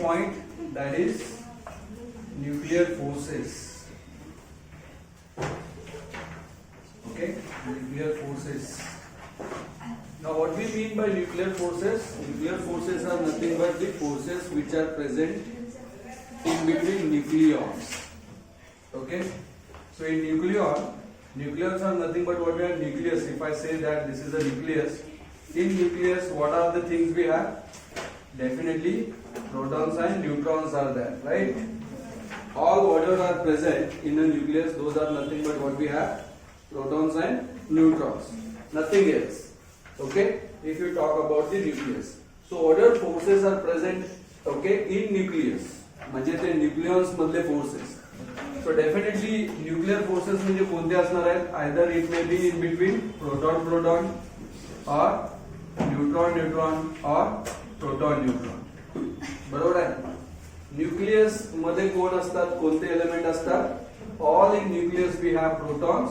point, that is nuclear forces. Okay, nuclear forces. Now what we mean by nuclear forces? Nuclear forces are nothing but the forces which are present in between nucleons. Okay, so in nucleons are nothing but what we have nucleus. If I say that this is a nucleus, in nucleus what are the things we have? Definitely protons and neutrons are there, right? All whatever are present in a nucleus, those are nothing but what we have? Protons and neutrons, nothing else. Okay, if you talk about the nucleus, so whatever forces are present, okay, in nucleus, म्हणजे ते nucleons मधले forces. So definitely nuclear forces म्हणजे कोणते असणार आहेत? Either it may be in between proton proton or neutron neutron or proton neutron. बरोबर आहे. Nucleus मध्ये कोण असतात, कोणते एलिमेंट असतात? All in nucleus we have protons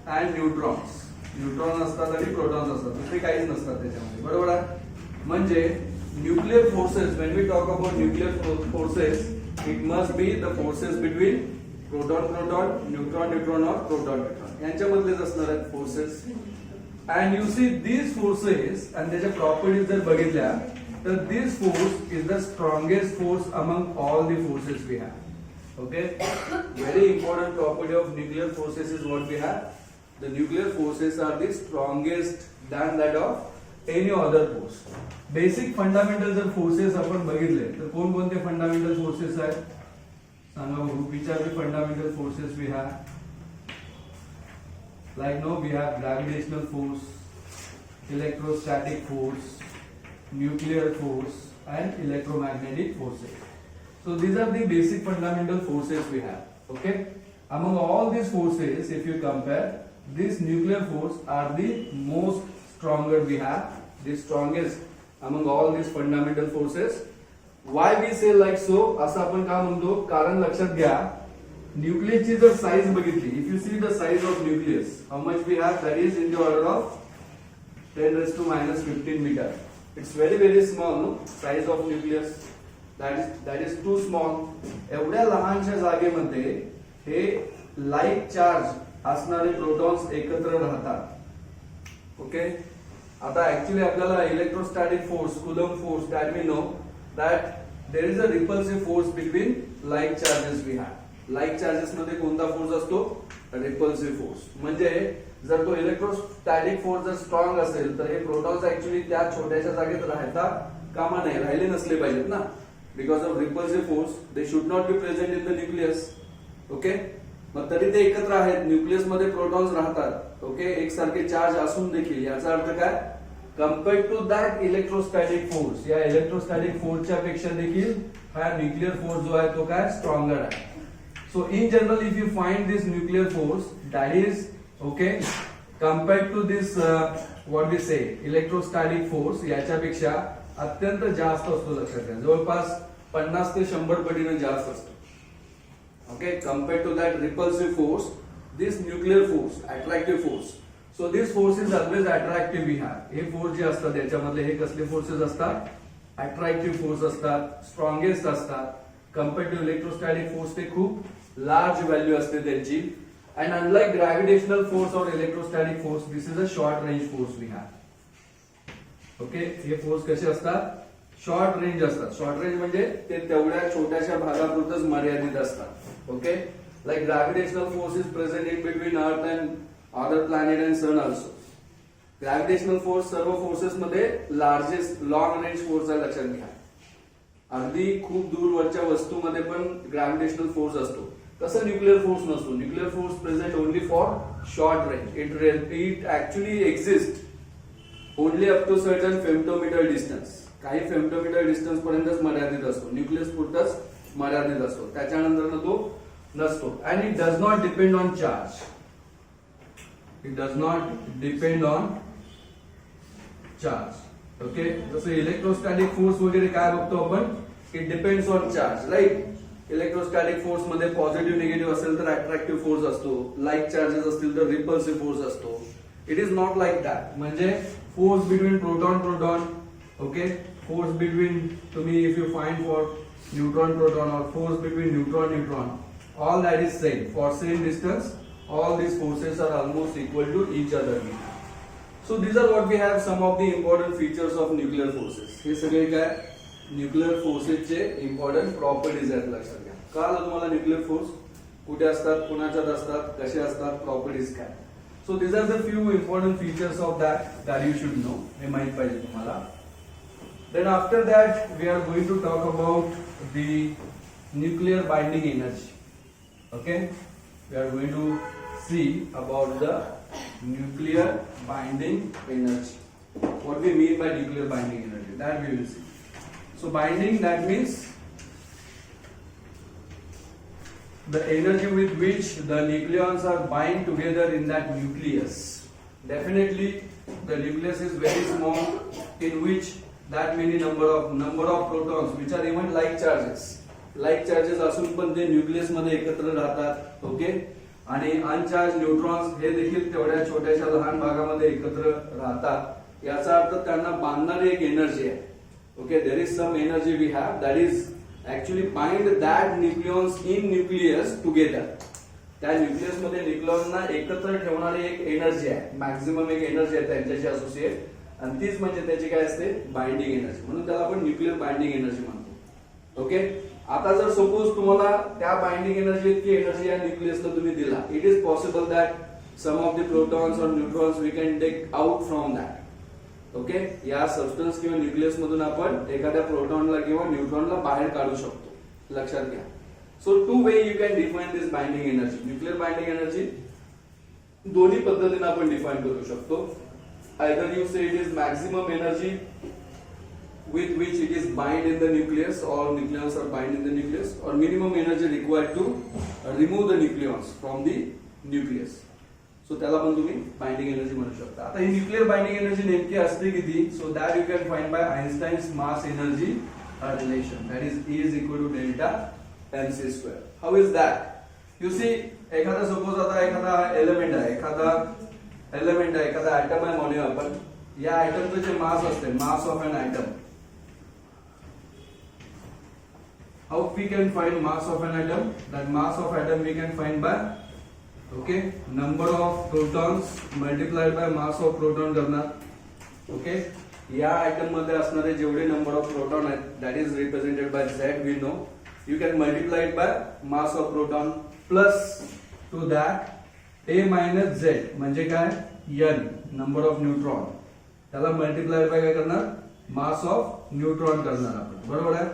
and neutrons. Neutron असतात आणि प्रोटॉन्स असतात, दुसरे काहीच नसतात त्याच्यामध्ये. बरोबर आहे. म्हणजे nuclear forces, when we talk about nuclear forces, it must be the forces between proton proton, neutron neutron or proton neutron. यांच्यामधलेच असणार आहेत forces. And you see these forces and त्याच्या properties जर बघितल्या तर this force is the strongest force among all the forces we have. Okay, very important property of nuclear forces is what we have. The nuclear forces are the strongest than that of any other force. Basic fundamental जर forces आपण बघितले तर कोणकोणते fundamental forces आहेत सांगा बघू. Which are the fundamental forces we have? Like no we have gravitational force, electrostatic force, nuclear force and electromagnetic forces. So these are the basic fundamental forces we have. Okay, among all these forces, if you compare, this nuclear force are the most stronger we have, the strongest among all these fundamental forces. Why we say like so? असं आपण का म्हणतो? कारण लक्षात घ्या, न्यूक्लियसची जर size बघितली, if you see the size of nucleus, how much we have? That is in the order of 10 raised to minus 15 meter. It's very small, no? Size of nucleus. That is too small. एवढ्या लहानशा जागेमध्ये हे like charge असणारे protons एकत्र राहतात. Okay, आता actually आपल्याला electrostatic force, Coulomb force, that we know that there is a repulsive force between like charges we have. Like charges मध्ये कोणता फोर्स असतो? Repulsive force. म्हणजे जर तो इलेक्ट्रोस्टॅटिक फोर्स जर स्ट्रॉंग असेल तर हे प्रोटॉन्स ऍक्च्युअली त्या छोट्याशा जागेत राहता कामा नाही, राहिले नसले पाहिजेत ना. Because of repulsive force, they should not be present in the nucleus. Okay, मग तरी ते एकत्र आहेत. न्यूक्लियस मध्ये प्रोटॉन्स राहतात. ओके, एकसारखे चार्ज असून देखील याचा अर्थ काय? Compared to that electrostatic force, या इलेक्ट्रोस्टॅटिक फोर्सच्या पेक्षा देखील हा न्यूक्लियर फोर्स जो आहे तो काय? स्ट्रॉंगर आहे. So in general if you find this nuclear force that is okay compared to this what we say electrostatic force, याच्यापेक्षा अत्यंत जास्त असतो. लक्षात घ्या, जवळपास 50 ते 100 पटीने जास्त असतो. Okay, compared to that repulsive force, this nuclear force, attractive force. So this force is always attractive we have. हे फोर्स जे असतात याच्यामधले हे कसले फोर्सेस असतात? अट्रॅक्टिव्ह फोर्स असतात, स्ट्रॉंगेस्ट असतात. कम्पेअर्ड टू इलेक्ट्रोस्टॅटिक फोर्स ते खूप लार्ज व्हॅल्यू असते त्यांची. अँड अनलाइक ग्रॅव्हिटेशनल फोर्स और electrostatic force, this is a short range force we have. Okay, हे फोर्स कसे असतात? शॉर्ट रेंज असतात. शॉर्ट रेंज म्हणजे ते तेवढ्या छोट्याशा भागापुरतच मर्यादित असतात. Okay, like gravitational force is present in between earth and other planet and sun also. Gravitational force सर्व फोर्सेस मध्ये लार्जेस्ट लॉंग रेंज फोर्स आहे, लक्षात घ्या. अगदी खूप दूरवरच्या वस्तूमध्ये पण ग्रॅव्हिटेशनल फोर्स असतो. तसं न्यूक्लियर फोर्स नसतो. Nuclear force present only for short range. It actually exist only up to certain femtometre distance. काही फेम्टोमीटर डिस्टन्स पर्यंतच मर्यादित असतो. न्यूक्लियस पुरतच मर्यादित असतो, त्याच्यानंतर तो नसतो. And it does not depend on charge. It does not depend on charge. Okay, जसं इलेक्ट्रोस्टॅटिक फोर्स वगैरे काय बघतो आपण? It depends on charge, right. Electrostatic force मध्ये पॉझिटिव्ह निगेटिव्ह असेल तर अट्रॅक्टिव्ह फोर्स असतो, लाईक चार्जेस असतील तर रिपल्सिव्ह फोर्स असतो. It is not like that. म्हणजे force between proton proton, okay, force between, तुम्ही if you find for neutron proton or force between neutron, all that is same. For same distance, all these forces are almost equal to each other. So these are what we have, some of the important features of nuclear forces. हे सगळे काय nuclear फोर्सेसचे important properties आहेत, लक्षात घ्या. कळलं तुम्हाला nuclear force कुठे असतात, कुणाच्यात असतात, कसे असतात, प्रॉपर्टीज काय. So these are the few important features of that you should know. हे माहित पाहिजे तुम्हाला. Then after that we are going to talk about the nuclear binding energy. Okay, we are going to see about the nuclear binding energy. What we mean by nuclear binding energy, that we will see. So binding, that means the energy with which the nucleons are bind together in that nucleus. Definitely the nucleus is very small, in which that many number of protons which are even like charges असून पण ते nucleus मध्ये एकत्र राहतात. Okay, आणि अनचार्ज neutrons हे देखील तेवढ्या छोट्याशा लहान भागामध्ये एकत्र राहतात. याचा अर्थ त्यांना बांधणारी एक एनर्जी आहे. Okay, there is some energy we have that is actually bind that nucleons in nucleus together. त्या न्यूक्लियस मध्ये न्यूक्लियॉनना एकत्र ठेवणारी एक एनर्जी आहे, मॅक्झिमम एक एनर्जी आहे त्यांच्याशी असोसिएट, आणि तीच म्हणजे त्याची काय असते, बाइंडिंग एनर्जी. म्हणून त्याला आपण न्यूक्लियर बाइंडिंग एनर्जी म्हणतो. ओके, आता जर सपोज तुम्हाला त्या बाइंडिंग एनर्जी इतकी एनर्जी या न्यूक्लियसला तुम्ही दिला, it is possible that some of the protons और neutrons we can take out from that. Okay, या सबस्टन्स किंवा न्यूक्लियस मधून आपण एखाद्या प्रोटॉनला किंवा न्यूट्रॉनला बाहेर काढू शकतो, लक्षात घ्या. So two way you can define this binding energy. Nuclear binding energy दोन्ही पद्धतीने आपण डिफाइन करू शकतो. Either you say it is maximum energy with which it is bind in the nucleus, or nucleons are bind in the nucleus, or minimum energy required to remove the nucleons from the nucleus. So त्याला पण तुम्ही binding energy म्हणू शकता. आता ही nuclear binding energy नेमकी असते किती? So that you can find by Einstein's mass energy relation, that is E is equal to delta mc². How is that? You see, एखादा सपोज आता एखादा एलिमेंट आहे, एखादा ऍटम आहे म्हणूया आपण. या ऍटमचं जे मास असते, mass of an atom, how we can find mass of an atom? That mass of atom we can find by, okay, number of protons multiplied by mass of proton करणार. Okay, या atom मध्ये असणारे जेवढे number of proton आहेत, that is represented by Z, we know. You can multiply it by mass of proton plus to that A minus Z म्हणजे काय, N, number of neutron. त्याला multiply by काय करणार, mass of neutron करणार आपण, बरोबर आहे.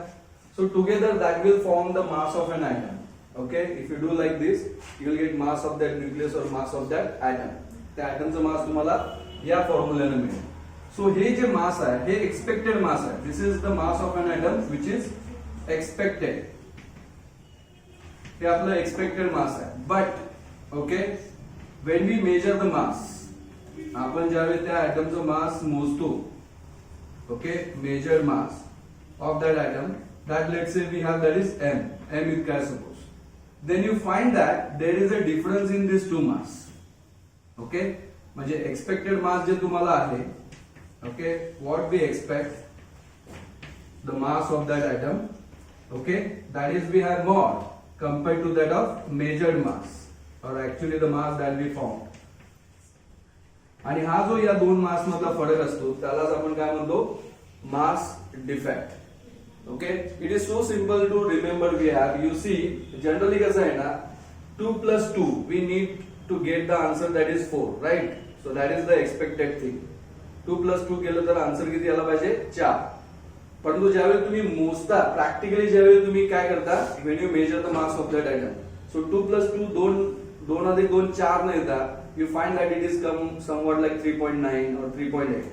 So together that will form the mass of an atom. Okay, if you do like this, you will get mass of that nucleus or mass of that atom. त्या ऍटमचं मास तुम्हाला या फॉर्म्युल्याने मिळेल. So हे जे मास आहे, हे एक्सपेक्टेड मास आहे. This is the mass of an atom which is expected. हे आपलं एक्सपेक्टेड मास आहे. But okay, when we measure the mass, आपण ज्यावेळी त्या ऍटमचं मास मोजतो, okay, measured mass of that atom, that let's say we have, that is m इतका आहे suppose, then you find that there is a difference in these two mass. Okay, म्हणजे expected mass जे तुम्हाला आहे, okay, what we expect, the mass of that atom, okay, that is we have more compared to that of measured mass, or actually the mass that we found. आणि हा जो या दोन मास मधला फरक असतो त्यालाच आपण काय म्हणतो, mass defect. Okay, it is so simple to remember. We have, you see, generally कसं आहे ना, 2 + 2 we need to get the answer, that is 4, right. So that is the expected thing. 2 + 2 केलं तर आन्सर किती यायला पाहिजे, 4. परंतु ज्यावेळी तुम्ही मोजता, प्रॅक्टिकली ज्यावेळी तुम्ही काय करता, when you measure the mass of that atom, so 2 + 2 2 अधिक 2 4 न येता, you find that it is come somewhat like 3.9 or 3.8,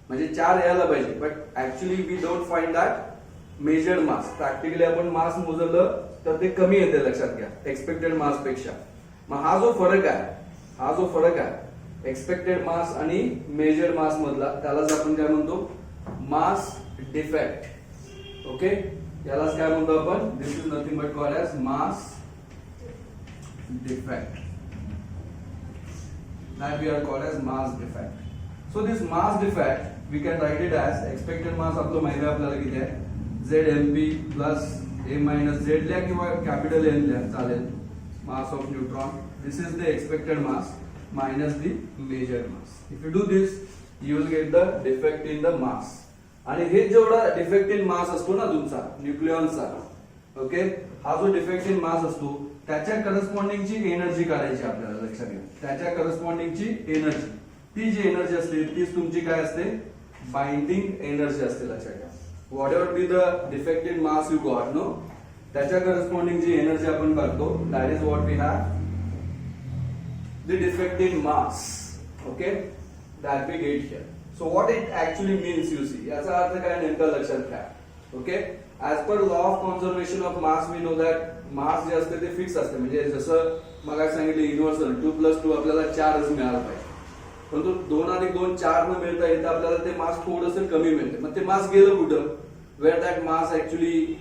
म्हणजे 4 यायला पाहिजे. But actually we don't find that measured mass. Practically आपण मास मोजलं तर ते कमी येते, लक्षात घ्या, एक्सपेक्टेड मास पेक्षा. मग हा जो फरक आहे एक्सपेक्टेड मास आणि मेजर्ड मास मधला, त्यालाच आपण काय म्हणतो, मास डिफेक्ट. ओके, यालाच काय म्हणतो आपण, this is nothing but called as mass defect, that we are called as mass defect. So this mass defect we can write it as, expected mass आपलं माहिती आहे आपल्याला किती आहे, ZMP plus A minus Z लिहा किंवा capital N लिहा चालेल. मास of neutron, this is the expected mass minus the measured mass. If you do this you will get the defect in the mass. आणि हे जेवढा डिफेक्ट इन मास असतो ना तुमचा न्यूक्लियॉनचा, ओके, हा जो डिफेक्ट इन मास असतो त्याच्या करस्पॉन्डिंगची एनर्जी काढायची आपल्याला. लक्षात घ्या, त्याच्या करस्पॉन्डिंगची एनर्जी, ती जी एनर्जी असते तीच तुमची काय असते, बाइंडिंग एनर्जी असते. लक्षात घ्या, whatever be the defect in mass you got no, त्याच्या करस्पॉन्डिंग जी एनर्जी आपण काढतो that is what we have the defect in mass. Okay, that we get here. So what it actually means you see, याचा अर्थ काय नेमका लक्षात घ्या. Okay, as per law of conservation of mass we know that mass जे असते ते fix असते. म्हणजे जसं मग सांगितलं युनिव्हर्सल 2+2 आपल्याला 4च मिळालं पाहिजे, परंतु 2 अधिक 2 4 न मिळता येतं आपल्याला ते मास थोडंसं कमी मिळते. मग ते मास गेलं कुठं, where that mass actually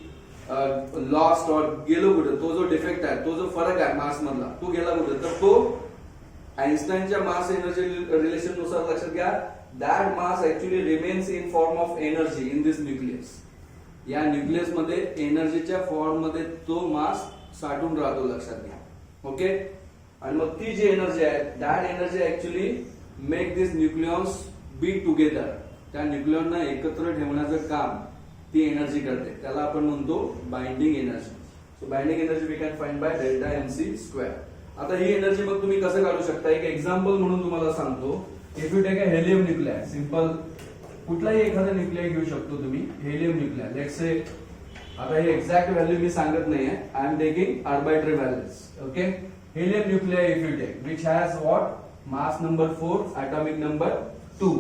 lost or गेलो कुठं, तो जो डिफेक्ट आहे, तो जो फरक आहे मास मधला तो गेला कुठं, तर तो आइन्स्टाईनच्या मास एनर्जी रिलेशन नुसार लक्षात घ्या, that mass actually remains in form of energy in this nucleus. या न्यूक्लियस मध्ये एनर्जीच्या फॉर्म मध्ये तो मास साठून राहतो. लक्षात घ्या. ओके, आणि मग ती जी एनर्जी आहे that energy actually make this nucleons be together. त्या न्यूक्लियॉनना एकत्र ठेवण्याचं काम ती एनर्जी करते, त्याला आपण म्हणतो binding energy. So binding energy we can find by delta mc². आता ही एनर्जी मग तुम्ही कसं काढू शकता, एक एक्झाम्पल म्हणून तुम्हाला सांगतो. If you take a helium nuclear, simple कुठलाही एखादा न्यूक्लियर घेऊ शकतो तुम्ही, हेलियम न्यूक्लियर. लेट्स से, आता हे एक्झॅक्ट व्हॅल्यू मी सांगत नाहीये, I am taking arbitrary values. Okay, helium nuclear if you take which has what mass number 4, atomic number 2.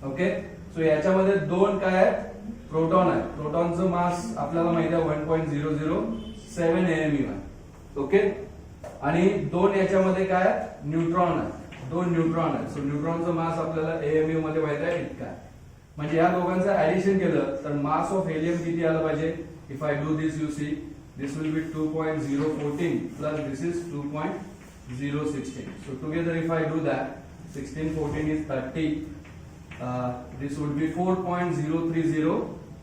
Okay, so याच्यामध्ये 2 काय आहेत, प्रोटॉन आहे. प्रोटॉनचं मास आपल्याला माहिती आहे 1.007 AMU आहे. ओके, आणि 2 याच्यामध्ये काय न्यूट्रॉन आहे, 2 न्यूट्रॉन आहे. सो न्यूट्रॉनचं मास आपल्याला AMU मध्ये माहिती आहे इतका आहे. म्हणजे या दोघांचं ऍडिशन केलं तर मास ऑफ हेलियम किती आलं पाहिजे. If I do this you see, this will be 2.014 plus this is 2.016. So together if I do that, 16 14 is 30. This would be 4.030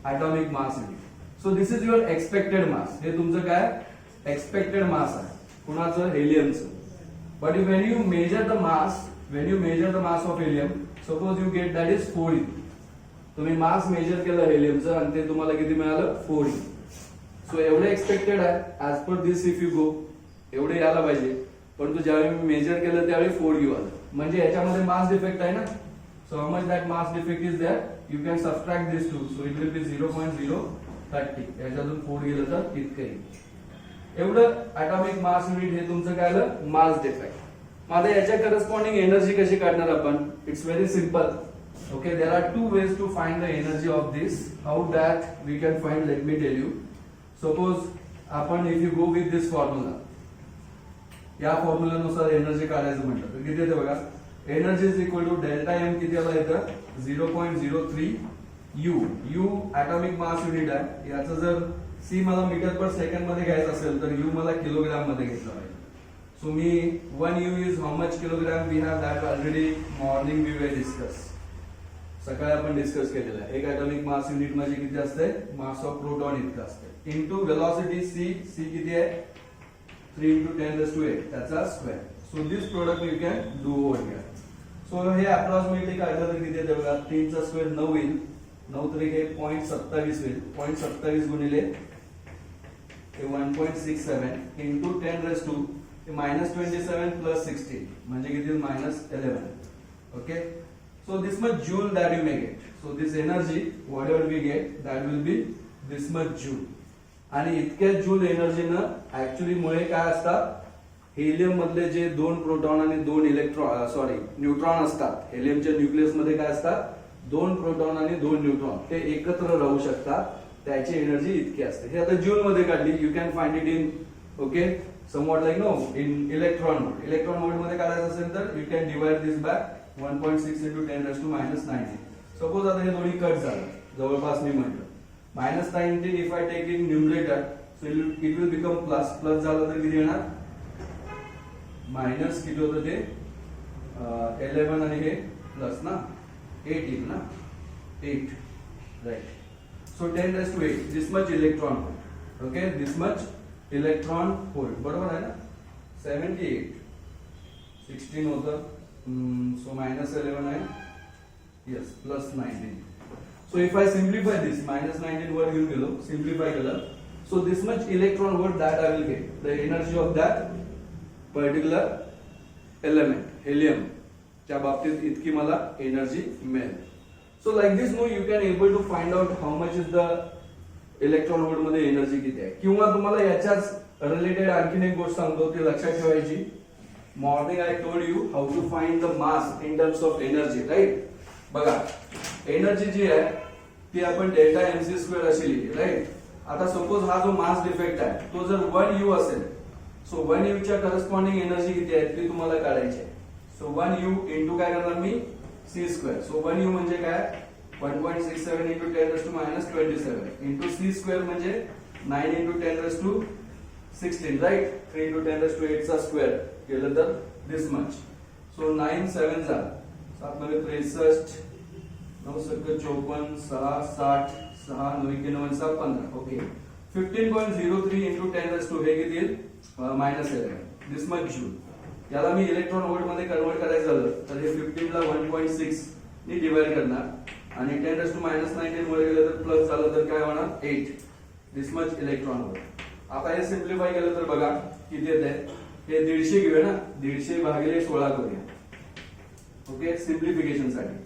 atomic mass unit. So this is your expected mass. हे तुमचं काय expected mass आहे कुणाचं, हेलियमचं. But when you measure the mass of helium, suppose you get that is 4e. तुम्ही मास major केलं हेलियमचं आणि ते तुम्हाला किती मिळालं, 4e. सो एवढे एक्सपेक्टेड आहे as per this. If you go, एवढे यायला पाहिजे, परंतु ज्यावेळी मी मेजर केलं त्यावेळी 4u आलं. म्हणजे याच्यामध्ये मास डिफेक्ट आहे ना. So how much that mass defect is there? You can subtract these two. So it will be 0.030. याच्यातून 4 गेलं तर इतकं येईल. एवढं atomic mass unit हे तुमचं काय आलं, मास डिफेक्ट. आता याच्या करस्पॉन्डिंग एनर्जी कशी काढणार आपण, it's very simple. Okay, there are 2 ways to find the energy of this. How that we can find, let me tell you. Suppose आपण if you go with this formula, या फॉर्म्युलानुसार energy काढायचं म्हटलं तर किती येते बघा, energy is equal to delta M किती आला येतं 0.03 U. U atomic mass unit आहे. याचं जर C मला मीटर पर सेकंड मध्ये घ्यायचं असेल तर U मला किलोग्राम मध्ये घेतलं पाहिजे. सो मी 1 U is how much kilogram, we have that already morning we will discuss. सकाळी आपण डिस्कस केलेलं आहे. एक atomic मास युनिट म्हणजे किती असते, मास ऑफ प्रोटॉन इतकं असते, इनटू वेलोसिटी C किती आहे 3 × 10⁸ त्याचा square. So this product you can do over here. So हे अप्रॉक्सिमेटली काढलं तर किती येते बघा, 3 चा स्क्वेअर 9 येईल, 9 तरी हे 0.27 होईल. 0.27 गुणिले 1.67 इंटू 10⁻² -27 प्लस 16 म्हणजे किती -11. Okay, so this much joule that you may get. So this energy whatever we get that will be this much joule. आणि इतक्या जूल एनर्जीनं ऍक्च्युअली मुळे काय असतात, हेलियम मधले जे 2 प्रोटॉन आणि 2 न्यूट्रॉन असतात, हेलियमच्या न्यूक्लियस मध्ये काय असतात 2 प्रोटॉन आणि 2 न्यूट्रॉन, ते एकत्र राहू शकतात. त्याची एनर्जी इतकी असते. हे आता जूल मध्ये काढली. You can find it in okay somewhat like no in electron mode. Electron mode मध्ये काढायचं असेल तर you can divide this by 1.6 × 10⁻90. Suppose आता हे दोन्ही कट झालं, जवळपास मी म्हटलं -90. If I take in numerator so it will become plus. Plus झालं तर किती येणार, मायनस किती होतं ते 11 आणि हे प्लस ना 8 येईल ना 8 right. So 10 raised to 8, this much electron volt. Okay, this much electron volt. बरोबर आहे ना? 78, 16 होतं. So minus 11 आहे. Yes, plus 19. So if I simplify this, minus 19 वर घेऊन गेलो, simplify केलं. So this much electron volt that I will get. The energy of that particular element, helium. च्या बाबतीत इतकी मला एनर्जी मिळेल. So like this no you can able to find out how much is the electron volt मध्ये energy किती आहे. किंवा तुम्हाला याच्याच रिलेटेड आणखीन एक गोष्ट सांगतो ती लक्षात ठेवायची. Morning I told you how to find the mass in terms of energy, right. बघा एनर्जी जी आहे ती आपण डेल्टा एमसी स्क्वेअर अशी लिहिली, राईट. आता सपोज हा जो मास डिफेक्ट आहे तो जर 1 यू असेल, सो 1 यू च्या करस्पॉन्डिंग एनर्जी किती आहे ती तुम्हाला काढायची आहे. सो 1 यू इंटू काय करणार मी सी स्क्वेअर. सो 1 यू म्हणजे काय 1.67 into 10 raise to minus 27 into c square म्हणजे 9 into 10 raise to 16, right. 3 into 10 raise to 8 चा स्क्वेअर केलं तर दिस मच. सो 9 7 जा 7 9 63 9 7 54 6 60 6 9 9 7 15. ओके 15.03 इंटू 10 रेज टू हे किती येईल मायनस 11 दिस मच जूल. याला मी इलेक्ट्रॉन वोल्ट मध्ये कन्वर्ट करायचं झालं तर हे 15 ला 1.6 ने डिवाइड करणार आणि 10 रेज टू मायनस 19 मध्ये गेलं तर प्लस झालं तर काय होणार 8 दिस मच इलेक्ट्रॉन वोल्ट. आता हे सिम्प्लिफाय केलं तर बघा किती येते. हे 150 घेऊया ना, 150 भागिले 16 करूया. ओके सिम्प्लिफिकेशन साठी.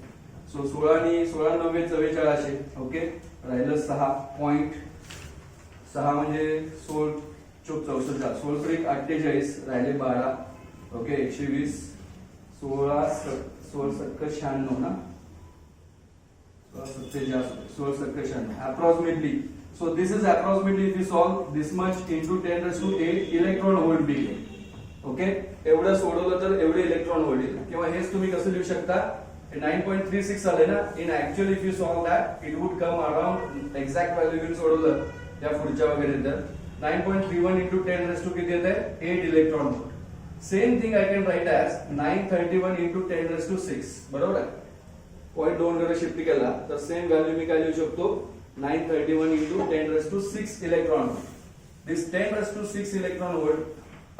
सो 16 आणि 16 9 44. ओके राहिलं 6.6 म्हणजे 16 चोक 64 16 3 48 राहिले 12. ओके 120 16 16 सत्तर 96 ना 16 सत्तर 96 approximately. So this is approximately if you solve this much into 10 raise to 8 electron volt बिल. ओके एवढं सोडवलं तर एवढे इलेक्ट्रॉन वोल्ट येईल. किंवा हेच तुम्ही कसं लिहू शकता 9.36 आले ना. In actually if you solve that it would come around exact value घेऊन सोडवलं या पुढच्या वगैरे तर 9.31 इंटू 10 रेज टू किती येत आहे 8 electron volt. Same thing I can write as 931 into 10 raise to 6. बरोबर आहे. पॉईंट 2 कडे शिफ्ट केला तर सेम व्हॅल्यू मी काय लिहू शकतो 931 into 10 raise to 6 electron volt. This 10 raise to 6 electron volt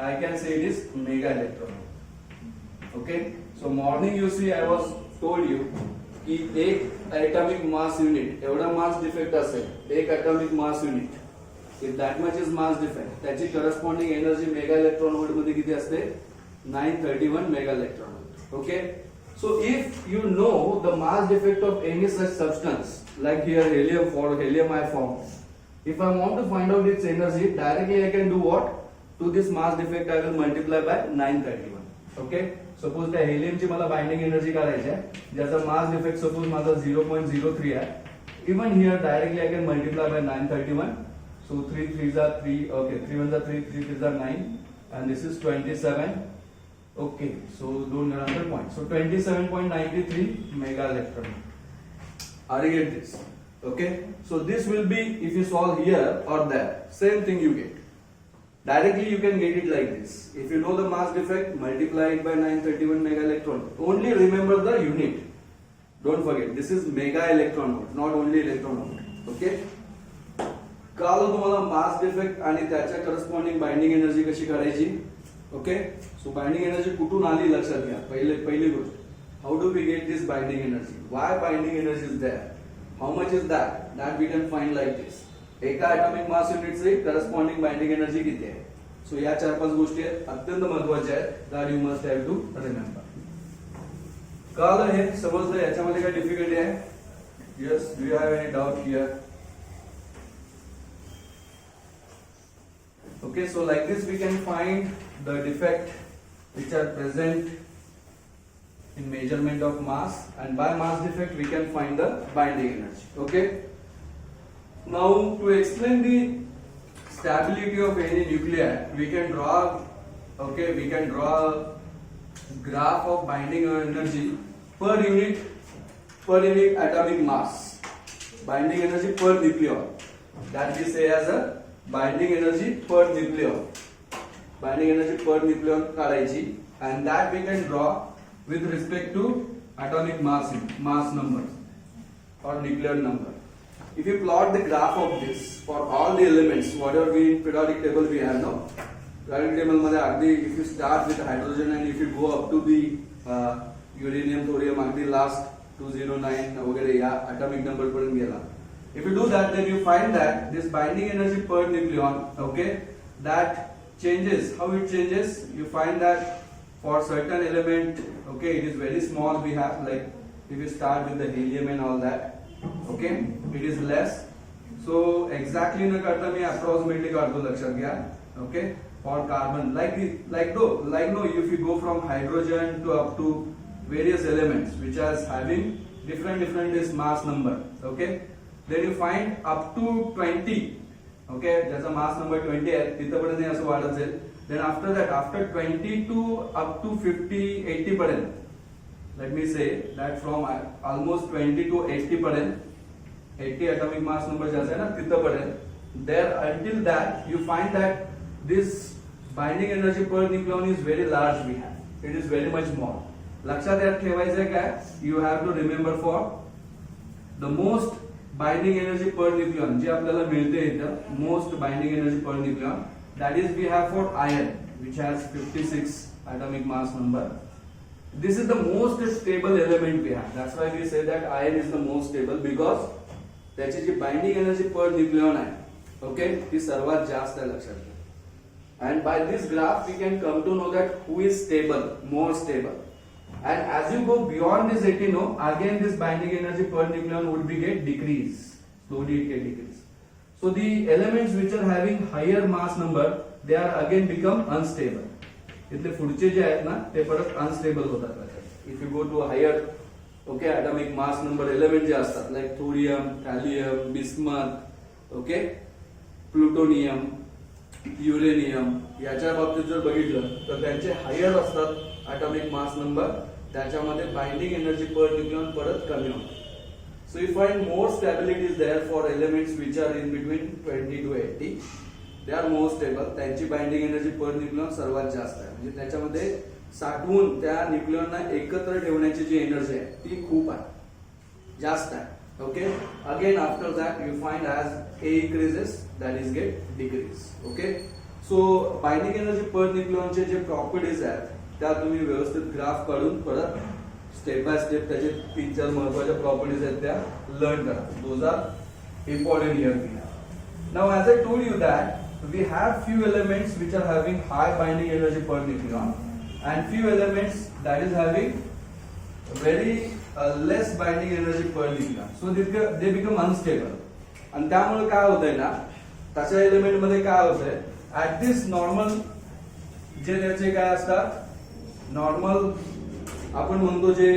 I can say it is mega electron volt. Okay so morning you see I was told you की एक atomic mass unit एवढा mass defect असेल एक atomic mass unit if that much is mass defect त्याची corresponding energy mega electron volt मध्ये किती असते 931 mega electron volt. Okay so if you know the mass defect of any such substance like here helium, for helium I formed, if I want to find out its energy directly I can do what to this mass defect I will multiply by 931. Okay suppose त्या helium ची मला binding energy काढायची आहे ज्याचा mass defect suppose माझा 0.03 आहे. Even here directly I can multiply by 931. So 3 3s are 3. Okay, 3 1s are 3, 3 3s are 9, and this is 27. Okay, so don't get another point. So 27.93 mega electron. Are you get this? Okay, so this will be if you solve here or there, same thing you get. Directly you can get it like this. If you know the mass defect, multiply it by 931 mega electron. Only remember the unit. Don't forget, this is mega electron volt, not only electron volt. Okay. काल तुम्हाला mass defect आणि त्याच्या corresponding binding energy कशी काढायची. Okay so binding energy कुठून आली लक्षात घ्या. पहिली गोष्ट how do we get this binding energy. Why binding energy is there. How much is that we can find like this. एका ऍटॉमिक मास युनिटचे करस्पॉन्डिंग बाइंडिंग एनर्जी किती आहे. सो या 4-5 गोष्टी आहेत अत्यंत महत्वाच्या आहेत that you must have to remember. कळलं हे समजलं. याच्यामध्ये काय डिफिकल्टी आहे. Yes do you have any doubt here. Okay, so like this we can find the defect which are present in measurement of mass, and by mass defect we can find the binding energy. Okay, now to explain the stability of any nuclei we can draw a graph of binding energy per unit atomic mass. Binding energy per nucleon, that we say as a binding energy per nucleon. Binding energy per nucleon काढायची, and that we can draw with respect to atomic mass number or nucleon number. if you plot the graph of this for all the elements, whatever we in periodic table we have now, periodic table मध्ये अगदी if you start with hydrogen and if you go up to the uranium, thorium, अगदी last 209 वगैरे या atomic number पर्यंत गेला. If you do that, then you find that this binding energy per nucleon, okay, that changes. How it changes? You find that for certain element, okay, it is very small. We have like if you start with the helium and all that, okay, it is less. So exactly न करता मैं approximately काढतो लक्षात घ्या, okay. For carbon, like no, if you go from hydrogen to up to various elements which are having different this mass number, okay. Then you find up to 20, okay, ज्याचा mass number 20 आहे तिथपर्यंत असं वाढत जाईल. Then after that, after 20 to up to 50, 80 पर्यंत, let me say that from almost 20 to 80 पर्यंत, 80 atomic mass number ज्याचा आहे ना तिथपर्यंत, there until that you find that this binding energy per nucleon is very large we have. It is very much more. लक्षात यात ठेवायचं काय? You have to remember for the most binding energy per nucleon जे आपल्याला मिळते इथं, most binding energy per nucleon, that is we have for iron which has 56 atomic mass number. This is the most stable element we have. That's why we say that iron is the most stable because त्याची जी binding energy per nucleon आहे, okay, ती सर्वात जास्त आहे लक्षात घ्या. And by this graph we can come to know that who is stable, more stable. And as you go beyond this 80, no, again this binding energy per nucleon would be get decrease, slowly it get decrease. So the elements which are having higher mass number, they are again become unstable. इतले पुढचे जे आहेत ना ते परत unstable होतात. If you go to a higher, okay, atomic mass number element जे असतात like thorium, thallium, bismuth, okay, plutonium, uranium, याच्या बाबतीत जर बघितलं तर त्यांचे हायर असतात atomic mass number, त्याच्यामध्ये binding energy per nucleon परत कमी होते. So you find more stability is there for elements which are in between 20 to 80. They are more stable. त्यांची binding energy per nucleon सर्वात जास्त आहे. म्हणजे त्याच्यामध्ये साठवून त्या न्यूक्लियॉनना एकत्र ठेवण्याची जी एनर्जी आहे ती खूप आहे, जास्त आहे. Okay. Again after that you find as A increases, that is get decrease. Okay. So binding energy per nucleon चे जे properties आहेत त्या तुम्ही व्यवस्थित ग्राफ काढून परत स्टेप बाय स्टेप त्याचे 3-4 महत्त्वाच्या प्रॉपर्टीज आहेत त्या लर्न करा. Those are important here we have. Now as I told you that we have few elements which are having high binding energy per nucleon and few elements that is having very less binding energy per nucleon. So they become unstable. आणि त्यामुळे काय होतंय ना, तशा element मध्ये काय होतंय, at this normal जे त्याचे काय असतात नॉर्मल आपण म्हणतो जे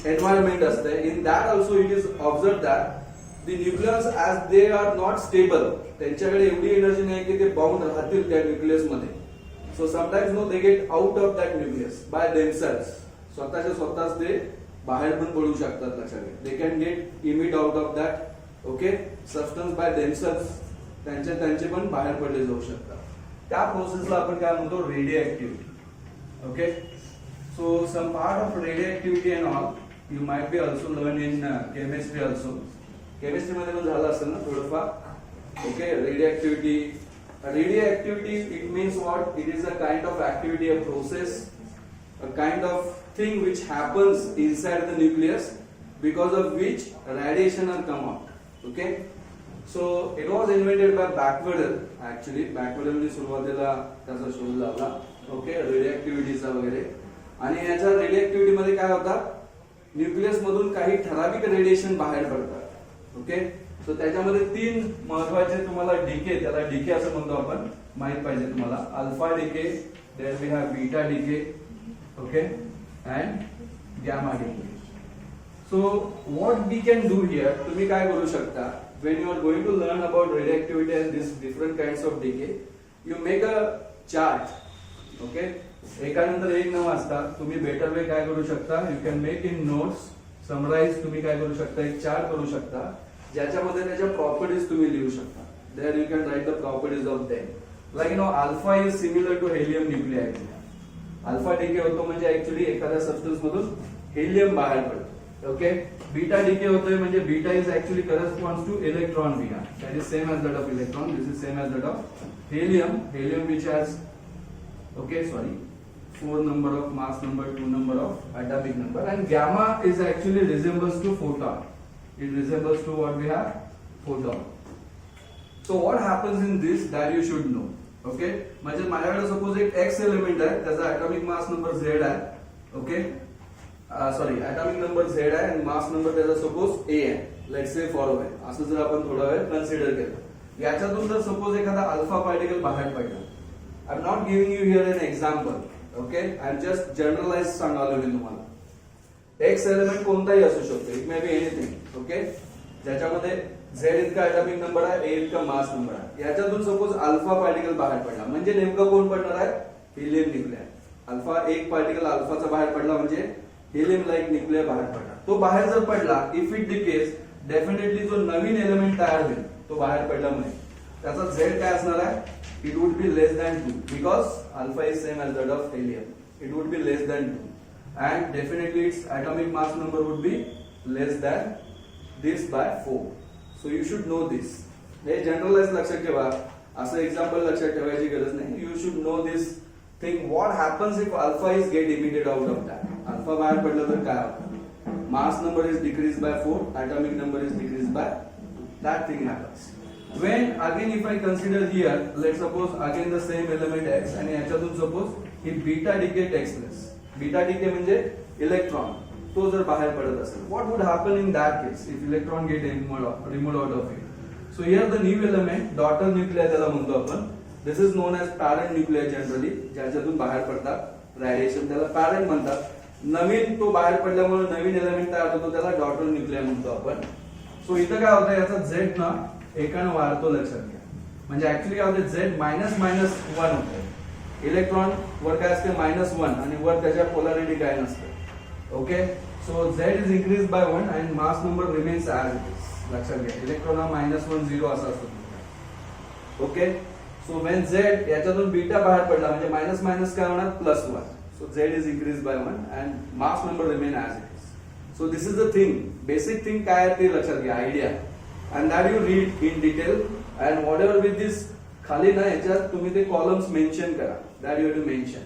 एन्व्हायरमेंट असते, in that also it is observe that the nucleus as they are not stable, त्यांच्याकडे एवढी एनर्जी नाही की ते बाउंड राहतील त्या न्यूक्लियस मध्ये. So sometimes no they get out of that nucleus by themselves, स्वतःच ते बाहेर पण पडू शकतात लक्षात घ्या. They can get emit out of that, okay, substance by themselves, त्यांचे पण बाहेर पडले जाऊ शकतात. त्या प्रोसेसला आपण काय म्हणतो radio activity. Okay, so some part of radioactivity and all you might be also learn in chemistry also. Chemistry मध्ये पण झालं असेल ना थोडंफार. Okay, radioactivity. Radioactivity it means what? It is a kind of activity, a process, a kind of thing which happens inside the nucleus because of which radiation are come out. Okay. So it was invented by Becquerel actually. Becquerel ने सुरुवातीला त्याचा शोध लावला. Okay, रेडिओऍक्टिव्हिटीचा वगैरे. आणि याच्या रेडिओऍक्टिव्हिटी मध्ये काय होतात, न्यूक्लियस मधून काही ठराविक रेडिएशन बाहेर पडतात. ओके, सो त्याच्यामध्ये 3 महत्वाचे तुम्हाला डीके, त्याला डीके असं म्हणतो आपण, माहित पाहिजे तुम्हाला. Alpha decay, then we have beta decay, okay, and gamma decay. So what we can do here, तुम्ही काय करू शकता, when you are going to learn about radioactivity and these different kinds of decay, you make a chart. Okay, एकानंतर एक न वाचता तुम्ही better way काय करू शकता, you can make in notes, summarize तुम्ही काय करू शकता, एक चार्ट करू शकता ज्याच्यामध्ये त्याच्या प्रॉपर्टीज तुम्ही लिहू शकता. There you can write the properties of them. Like no alpha is similar to helium nuclei. Alpha decay होतो म्हणजे ऍक्च्युली एखाद्या सबस्टन्स मधून हेलियम बाहेर पडतो. ओके बीटा डिके होतोय म्हणजे beta is actually corresponds to electron beta that is same as that of electron this is same as that of helium which has four number of mass number, two number of atomic number, and gamma is actually resembles to photon. It resembles to what we have, photon. So what happens in this that you should know. Okay, म्हणजे माझ्याकडे suppose एक x element आहे त्याचा atomic mass number z आहे. Okay atomic number z आहे आणि mass number त्याचा suppose a आहे. लेट्स से फॉलो आहे असं जर आपण थोडा वेळ कन्सिडर केलं याच्यातून जर सपोज एखादा अल्फा पार्टिकल बाहेर पडला I am not giving you here an example okay I am just generalise सांगालो मी तुम्हाला एक्स एलिमेंट कोणताही असू शकतो it may be anything okay ज्याच्यामध्ये z इतका ॲटॉमिक नंबर आहे a इतका मास नंबर आहे याच्यातून सपोज अल्फा पार्टिकल बाहेर पडला म्हणजे नेमका कोण पडणार आहे हिलियम न्यूक्लियर अल्फा एक पार्टिकल अल्फाचा बाहेर पडला म्हणजे हिलियम लाइक न्यूक्लियर बाहेर पडला तो बाहेर जर पडला इफ इट डिकेज डेफिनेटली जो नवीन एलिमेंट तयार होईल तो बाहेर पडल्यामुळे त्याचा z काय असणार आहे it would be less than 2 because alpha is same as that of helium it would be less than 2 and definitely its atomic mass number would be less than this by 4 so you should know this हे generalise लक्षात ठेवा असं example लक्षात ठेवायची गरज नाही you should know this thing what happens if alpha is get emitted out of that alpha बाहेर पडलं तर काय होतं mass number is decrease by 4 atomic number is decreased by that thing happens when again if I consider here let's suppose again the same element x आणि याच्यातून suppose ही beta decay takes place beta decay म्हणजे electron तो जर बाहेर पडत असेल what would happen in that case if electron get removed out of it so here the new element daughter nuclear त्याला म्हणतो आपण this is known as parent nuclear generally ज्याच्यातून बाहेर पडतात रेडिएशन त्याला पॅरेंट म्हणतात नवीन तो बाहेर पडल्यामुळे नवीन एलिमेंट तयार होतो त्याला डॉटर न्यूक्लियर म्हणतो आपण सो इथं काय होतं याचा झेड ना एकानं वाढतो लक्षात घ्या म्हणजे ऍक्च्युली काय होतं झेड मायनस मायनस 1 होतं इलेक्ट्रॉन वर काय असते -1 आणि वर त्याच्या पोलॅरिटी काय नसते okay so z is increase by 1 and mass number remains as it is लक्षात घ्या इलेक्ट्रॉन हा -1 0 असा असतो ओके सो व्हेन z याच्यातून बीटा बाहेर पडला म्हणजे मायनस मायनस काय होणार +1 so z is increase by 1 and mass number remain as it is so this is the thing basic thing काय आहे ते लक्षात घ्या idea and that you read in detail and whatever with this खाली ना याच्यात तुम्ही ते कॉलम्स मेन्शन करा that you have to mention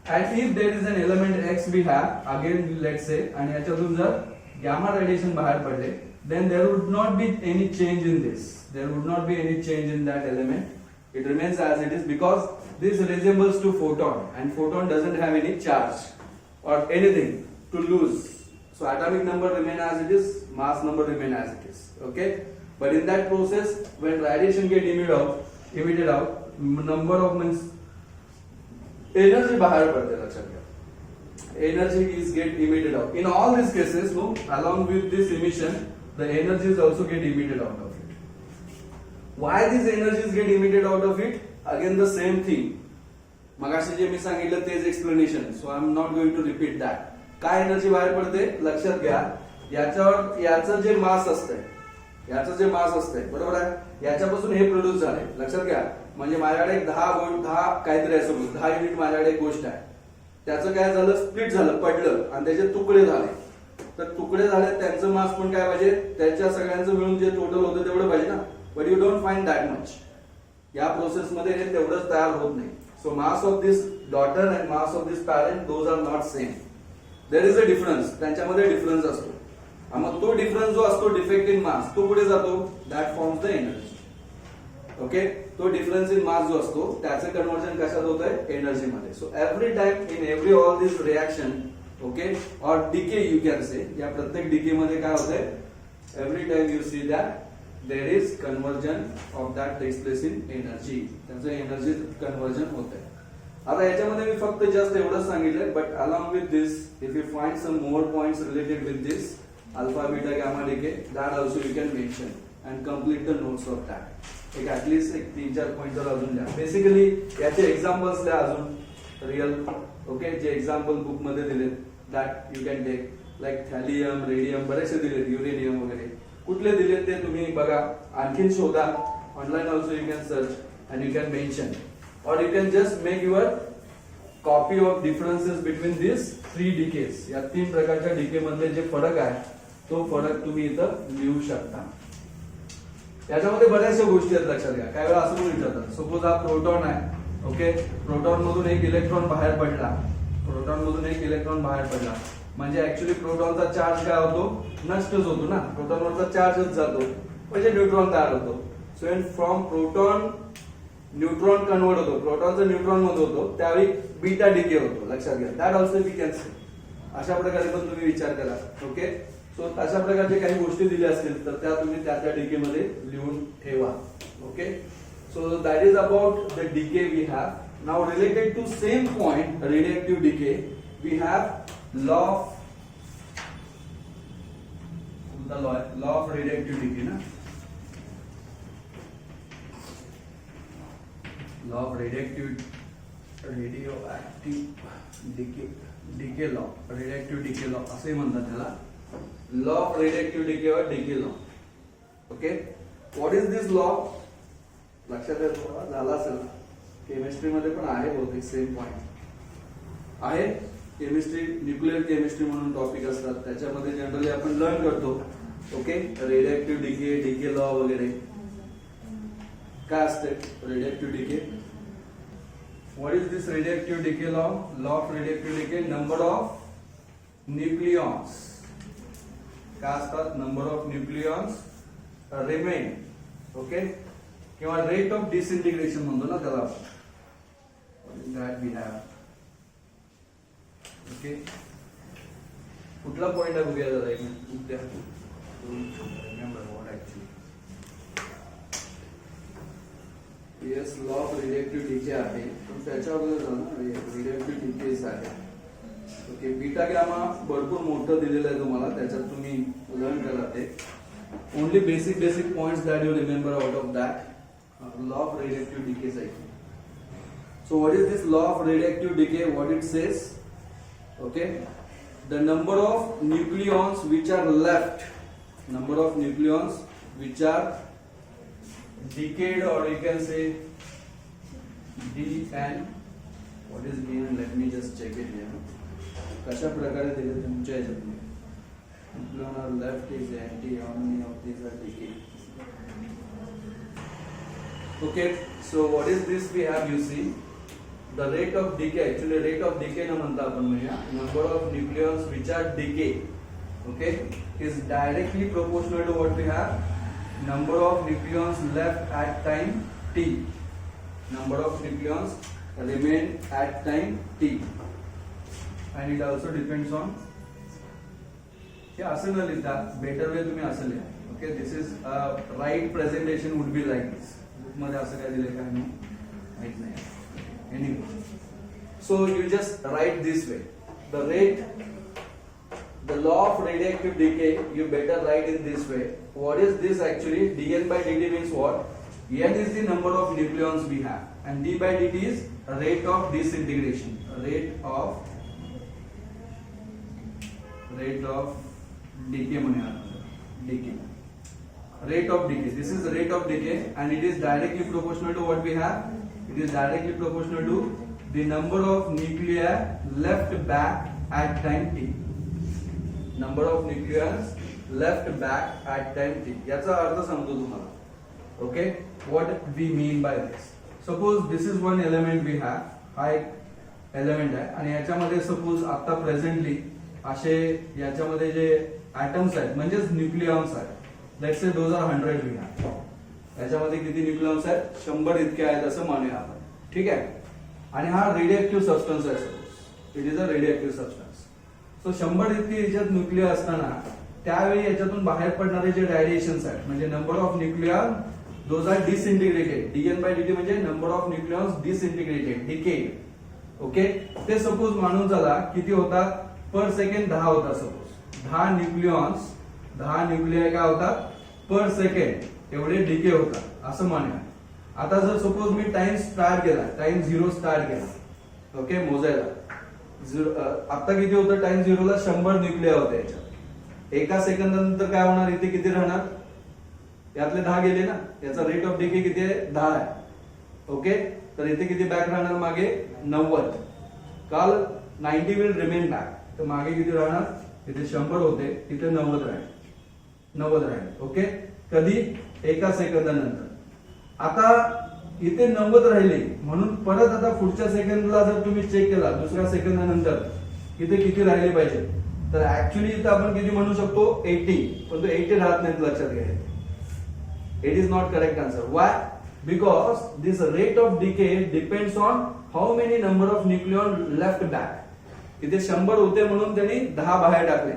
and if there is an element x we have again let's say आणि याच्यातून जर gamma radiation बाहेर पडले then there would not be any change in this there would not be any change in that element it remains as it is because this resembles to photon and photon doesn't have any charge or anything to lose so atomic number remain as it is mass number remain as it is okay but in that process when radiation get emitted out number of means energy बाहेर पडते लक्षात घ्या energy is get emitted out in all this cases no along with this emission the energy is also get emitted out of it why this energies get emitted out of it again the same thing मगाशी जे मी सांगितलं तेच explanation so I am not going to repeat that काय energy बाहेर पडते लक्षात घ्या याच्यावर याचं जे मास असतंय बरोबर आहे याच्यापासून हे प्रोड्यूस झाले लक्षात घ्या म्हणजे माझ्याकडे 10 काहीतरी असं 10 युनिट माझ्याकडे एक गोष्ट आहे त्याचं काय झालं स्प्लिट झालं पडलं आणि त्याचे तुकडे झाले तर तुकडे झाले त्यांचं मास पण काय पाहिजे त्याच्या सगळ्यांचं मिळून जे टोटल होतं तेवढं पाहिजे ना but you don't find that much या प्रोसेस मध्ये हे तेवढंच तयार होत नाही so mass of this daughter and mass of this parent those are not same there is a difference त्यांच्यामध्ये डिफरन्स असतो मग तो डिफरन्स जो असतो डिफेक्ट इन मास तो कुठे जातो that forms the energy okay तो डिफरन्स इन मास जो असतो त्याचे कन्वर्जन कशात होत आहे एनर्जी मध्ये so every time in every all this reaction okay और डीके यू कॅन से या प्रत्येक डीके मध्ये काय होतंय every time you see that there is conversion of that takes place in energy त्याचं एनर्जी कन्वर्जन होत आहे आता याच्यामध्ये मी फक्त जस्ट एवढंच सांगितलंय but along with this if you find some more points related with this alpha beta gamma decay that also you can mention and complete the notes of that एक at least एक 3-4 पॉइंट जर अजून द्या basically याचे examples द्या अजून real okay जे example book मध्ये दिलेत that you can take like thallium radium बरेचसे दिलेत युरेनियम वगैरे कुठले दिलेत ते तुम्ही बघा आणखीन शोधा online also you can search and you can mention और you can just make your copy of differences between this 3 decays या 3 प्रकारच्या डिके मधले जे फरक आहे तो फरक तुम्ही इथं लिहू शकता. याच्यामध्ये बऱ्याचशा गोष्टी आहेत लक्षात घ्या. काही वेळा असं पण विचारतात, सपोज हा प्रोटॉन आहे, ओके, प्रोटॉन मधून एक इलेक्ट्रॉन बाहेर पडला, प्रोटॉन मधून एक इलेक्ट्रॉन बाहेर पडला म्हणजे ऍक्च्युली प्रोटॉनचा चार्ज काय होतो, नष्टच होतो ना, प्रोटॉनवरचा चार्जच जातो म्हणजे न्यूट्रॉन तयार होतो. So when from proton neutron convert होतो, प्रोटॉनचा न्यूट्रॉन मध्ये होतो त्यावेळी बीटा डिके होतो. लक्षात घ्या. That also we can say. अशा प्रकारे पण तुम्ही विचार करा. ओके, सो अशा प्रकारचे काही गोष्टी दिल्या असतील तर त्या तुम्ही त्या डिके मध्ये लिहून ठेवा. Okay, so that is about the decay we have. Now related to same point radioactive decay we have law of radioactive decay ना, law of radioactive decay law, radioactive decay law असे म्हणतात त्याला. Law of radioactive decay और decay law. Okay, what is this law? लक्षात झाला असेल, chemistry मध्ये पण आहे बहुतेक सेम पॉइंट आहे. केमिस्ट्री, न्यूक्लिअर केमिस्ट्री म्हणून टॉपिक असतात त्याच्यामध्ये जनरली आपण लर्न करतो. Okay, radioactive decay, decay law वगैरे काय असते radioactive decay. What is this radioactive decay law? Law of radioactive decay, number of nucleons काय असतात, number of nucleons remain. Okay, किंवा रेट ऑफ डिसइंटिग्रेशन म्हणतो ना त्याला. That we have. ओके, कुठला पॉइंट आहे बघूया जरा एक minute. Remember what actually. Yes, law of relative decay आहे पण त्याच्यावर रिलेटिव्ह डिकेज आहे. ओके, बीटा ग्रामा भरपूर मोठं दिलेलं आहे तुम्हाला, त्याच्यात तुम्ही लर्न करा ते. Only basic points that you remember out of that law of radioactive decay cycle. So what is this law of radioactive decay? What it says? Okay, the number of nucleons which are left, number of nucleons which are decayed, or you can say D and what is D and let me just check it here. कशा प्रकारे दिले तुमच्या ह्याच्यात nucleon are left is anti, how many of these are decayed? Okay, so what is this we have? You see, the rate of decay, actually rate of decay ना म्हणता आपण म्हणजे number of nucleons which are decay, okay, is directly proportional to what we have, number of nucleons left at time t, number of nucleons remain at time t, and it also depends on, हे असं न लिहिता better way तुम्ही असं लिहा. Okay, this is a right presentation would be like this. Book मध्ये असं काय दिले काय माहित नाही. Anyway, so you just write this way. The rate, the law of radioactive decay, you better write in this way. What is this actually? dN by dt means what? N is the number of nucleons we have, and d by dt is rate of disintegration. Rate of decay decay. Rate of decay. This is the rate of decay, and it is directly proportional to what we have. It is directly proportional to the number of nuclei left back at time t. Number of nucleons left back at time t. याचा अर्थ सांगतो तुम्हाला. Okay, what we mean by this? Suppose this is one element we have. हा एक element आहे आणि याच्यामध्ये suppose आता presently असे याच्यामध्ये जे atoms आहेत म्हणजेच न्यूक्लियॉन्स आहेत. Let's say those are 100 we have. याच्यामध्ये किती न्यूक्लियॉन्स आहेत? 100 इतके आहेत असं मानूया आपण. ठीक आहे, आणि हा रेडिएक्टिव्ह सबस्टन्स आहे. Suppose it is a radioactive substance. So 100 इतके याच्यात न्यूक्लियर असताना त्यावेळी याच्यातून बाहेर पडणारे जे रेडिएशन्स आहेत म्हणजे number of nuclear those are disintegrated. DN by dt म्हणजे number of nucleons disintegrated, decayed. Okay, ते सपोज मानून चला किती होतात पर सेकंड? 10 होतात. सपोज 10 न्यूक्लियॉन्स, 10 न्यूक्लियर काय होतात पर सेकंड एवढे डिके होतात असं मानूया. आता जर सपोज मी टाइम स्टार्ट केला, टाइम 0 स्टार्ट केला, ओके, मोजायला आता किती होतं टाइम 0 ला 100 न्यूक्लियर होते याच्यात. एका सेकंदानंतर काय होणार? इथे किती राहणार? यातले 10 गेले ना, याचा रेट ऑफ डिके किती आहे? 10 आहे. ओके, तर इथे किती बॅक राहणार? मागे 90. काल 90 विल रिमेन बॅक, तर मागे किती राहणार? इथे 100 होते, इथे 90 राहील. 90 राहिले. ओके, कधी? एका सेकंदानंतर. आता इथे 90 राहिले म्हणून परत आता पुढच्या सेकंदला जर तुम्ही चेक केला दुसऱ्या सेकंदानंतर इथे किती राहिले पाहिजे, तर ऍक्च्युली इथे आपण किती म्हणू शकतो? 80, पण तो 80 राहत नाही, लक्षात घ्या. It is not correct answer. Y? Because this rate of decay depends on how many number of nucleon left back. इथे 100 होते म्हणून त्यांनी 10 बाहेर टाकले.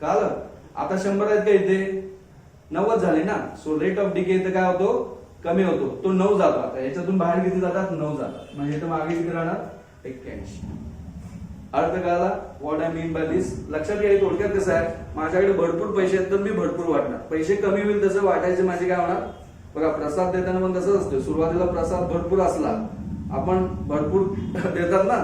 कळलं? आता 100 आहेत का इथे? 90 झाले ना. सो रेट ऑफ डिके इथे काय होतो? कमी होतो. तो 9 जातो. आता याच्यातून बाहेर किती जातात? 9 जातात. म्हणजे इथे मागे किती राहणार? 81. अर्थ कळला? What I mean by this? लक्षात घ्या. थोडक्यात कसं आहे, माझ्याकडे भरपूर पैसे आहेत तर मी भरपूर वाटणार. पैसे कमी होईल तसं वाटायचे माझे काय होणार? बघा, प्रसाद देताना पण तसंच असतं. सुरुवातीला प्रसाद भरपूर असला, आपण भरपूर देतात ना,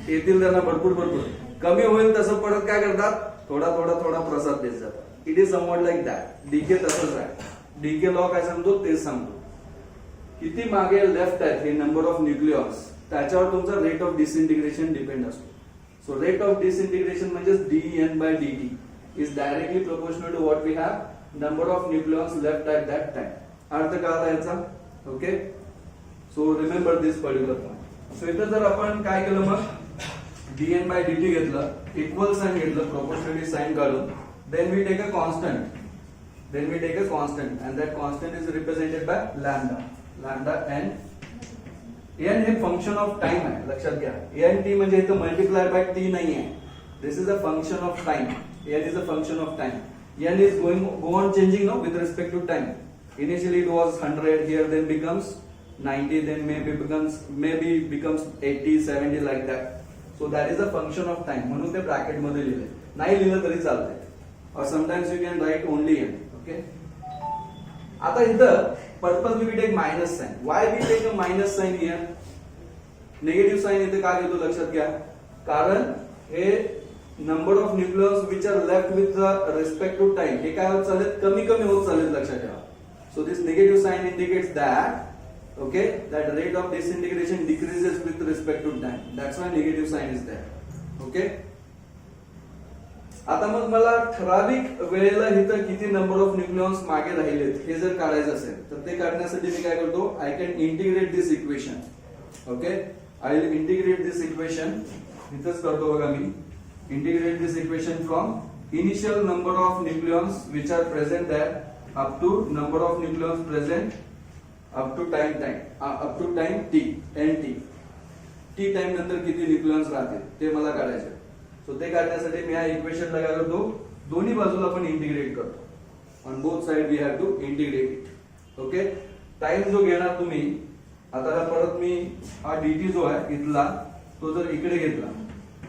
येतील त्यांना भरपूर भरपूर. कमी होईल तसं परत काय करतात? थोडा थोडा थोडा प्रसाद देत जातात. It is somewhat like that. Decay तसंच आहे. डीके लॉ काय सांगतो तेच सांगतो. किती मागे लेफ्ट आहेत हे नंबर ऑफ न्यूक्लियॉन्स, त्याच्यावर तुमचा रेट ऑफ डिसइंटिग्रेशन डिपेंड असतो. So rate of disintegration म्हणजे dN by dt is directly proportional to what we have number of nucleons left at that time. अर्थ कळला याचा? ओके, सो रिमेंबर दिस particular point. So इथं जर आपण काय केलं मग dN by dt घेतलं, इक्वल साइन घेतलं, प्रोपोर्शनलिटी साइन काढून, then we take a constant and that constant is represented by lambda n. n हे फंक्शन ऑफ टाइम आहे, लक्षात घ्या. एन टी म्हणजे इथं मल्टिप्लाय बाय टी नाही आहे. This is a function of time. N is a function of time. N is go on changing no with respect to time. Initially it was 100, here then becomes 90, then maybe becomes 80, 70 like that. So that is a function of time. म्हणून ते bracket मध्ये लिहिले. नाही लिहिलं तरी चालतंय. Or sometimes you can write only n. Okay. आता इथं purposely we take minus sign. Why we take a minus sign here? Negative sign इथे का घेतो लक्षात घ्या. कारण हे number of nucleons which are left with the respect to time हे काय होत चालेल? कमी कमी होत चालेल, लक्षात ठेवा. So this negative sign indicates that that rate of disintegration decreases with respect to time. That's why negative sign is there. Okay. आता मग मला ठराविक वेळेला इथं किती नंबर ऑफ न्यूक्लियॉन्स मागे राहिलेत हे जर काढायचं असेल तर ते काढण्यासाठी मी काय करतो? I can integrate this equation. Okay, I will integrate this equation. इथंच करतो बघा मी. Integrate this equation from initial number of nucleons which are present there up to number of nucleons present up to time t nt. t time नंतर किती nucleons राहतील ते मला काढायचे. सो ते काढण्यासाठी मी या इक्वेशनला काय करतो? दोन्ही बाजूला आपण इंटिग्रेट करतो. On both side we have to integrate it. Okay, time जो घेणार तुम्ही आता हा परत मी हा dt जो आहे इथला तो जर इकडे घेतला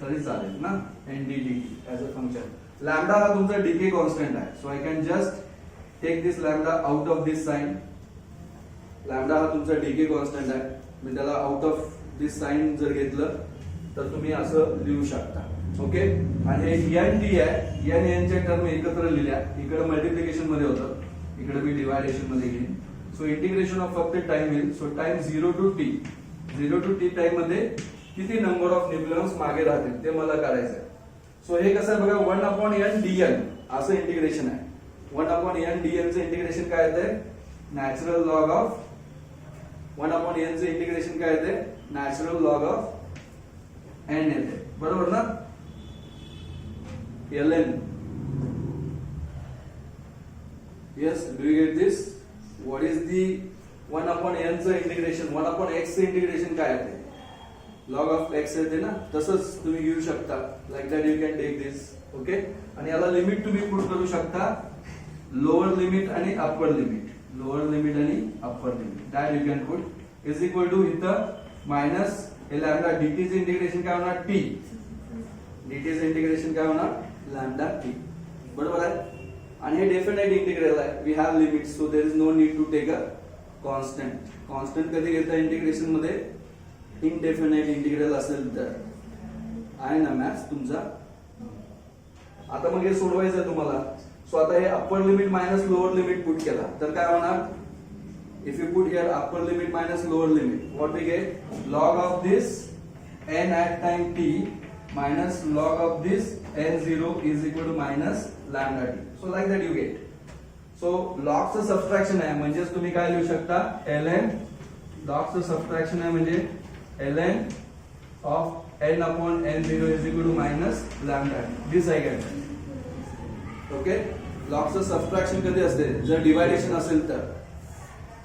तरी चालेल ना. nd dt as a function. Lambda हा तुमचा डीके कॉन्स्टंट आहे. So I can just take this lambda out of this sign. Lambda हा तुमचा डीके कॉन्स्टंट आहे. मी त्याला आउट ऑफ दिस साइन जर घेतलं तर तुम्ही असं लिहू शकता. ओके, आणि हे एन टी आहे. एन एन च्या टर्म एकत्र लिहिल्या. इकडे मल्टिप्लिकेशन मध्ये होतं, इकडे मी डिवायडेशन मध्ये घेईन. सो इंटिग्रेशन ऑफ फक्त टाइम येईल. So time 0 to t time मध्ये किती नंबर ऑफ न्यूक्लियॉन्स मागे राहतील ते मला काढायचं आहे. सो हे कसं आहे बघा, 1/n dn असं इंटिग्रेशन आहे. 1/n dn चं इंटिग्रेशन काय येतंय? नॅचरल लॉग ऑफ 1/n चं इंटिग्रेशन काय येते? नॅचरल लॉग ऑफ n येते. बरोबर ना? ln. Yes, do you get this? What is the 1/n चं इंटिग्रेशन? 1/x चं इंटिग्रेशन काय येते? लॉग ऑफ x येते ना. तसंच तुम्ही घेऊ शकता. Like that you can take this. Okay, आणि याला लिमिट तुम्ही पुट करू शकता. लोअर लिमिट आणि अप्पर लिमिट. लोअर लिमिट आणि upper limit that you can put is equal to इथं मायनस लॅम्डा dt चं इंटिग्रेशन काय होणार? t. dt चं इंटिग्रेशन काय होणार? Lambda t. बरोबर आहे. आणि हे डेफिनेट इंटिग्रल आहे. We have limits, so there is no need to take a constant. Constant कधी घेता इंटिग्रेशन मध्ये? इनडेफिनेट इंटिग्रल असेल तर आहे ना मॅथ्स तुमचा. आता मग हे सोडवायचं आहे तुम्हाला. सो आता हे upper limit minus lower limit put केला तर काय होणार? If you put here upper limit minus lower limit, what we get? Log of this n at time t minus log of this n0 is equal to minus lambda t. So like that you get. So लॉगचं subtraction आहे म्हणजेच तुम्ही काय लिहू शकता ln लॉगचं subtraction आहे म्हणजे ln of n upon n0 is equal to minus lambda. This I get. Okay? लॉगचं सबट्रॅक्शन कधी असते जर डिवायडेशन असेल तर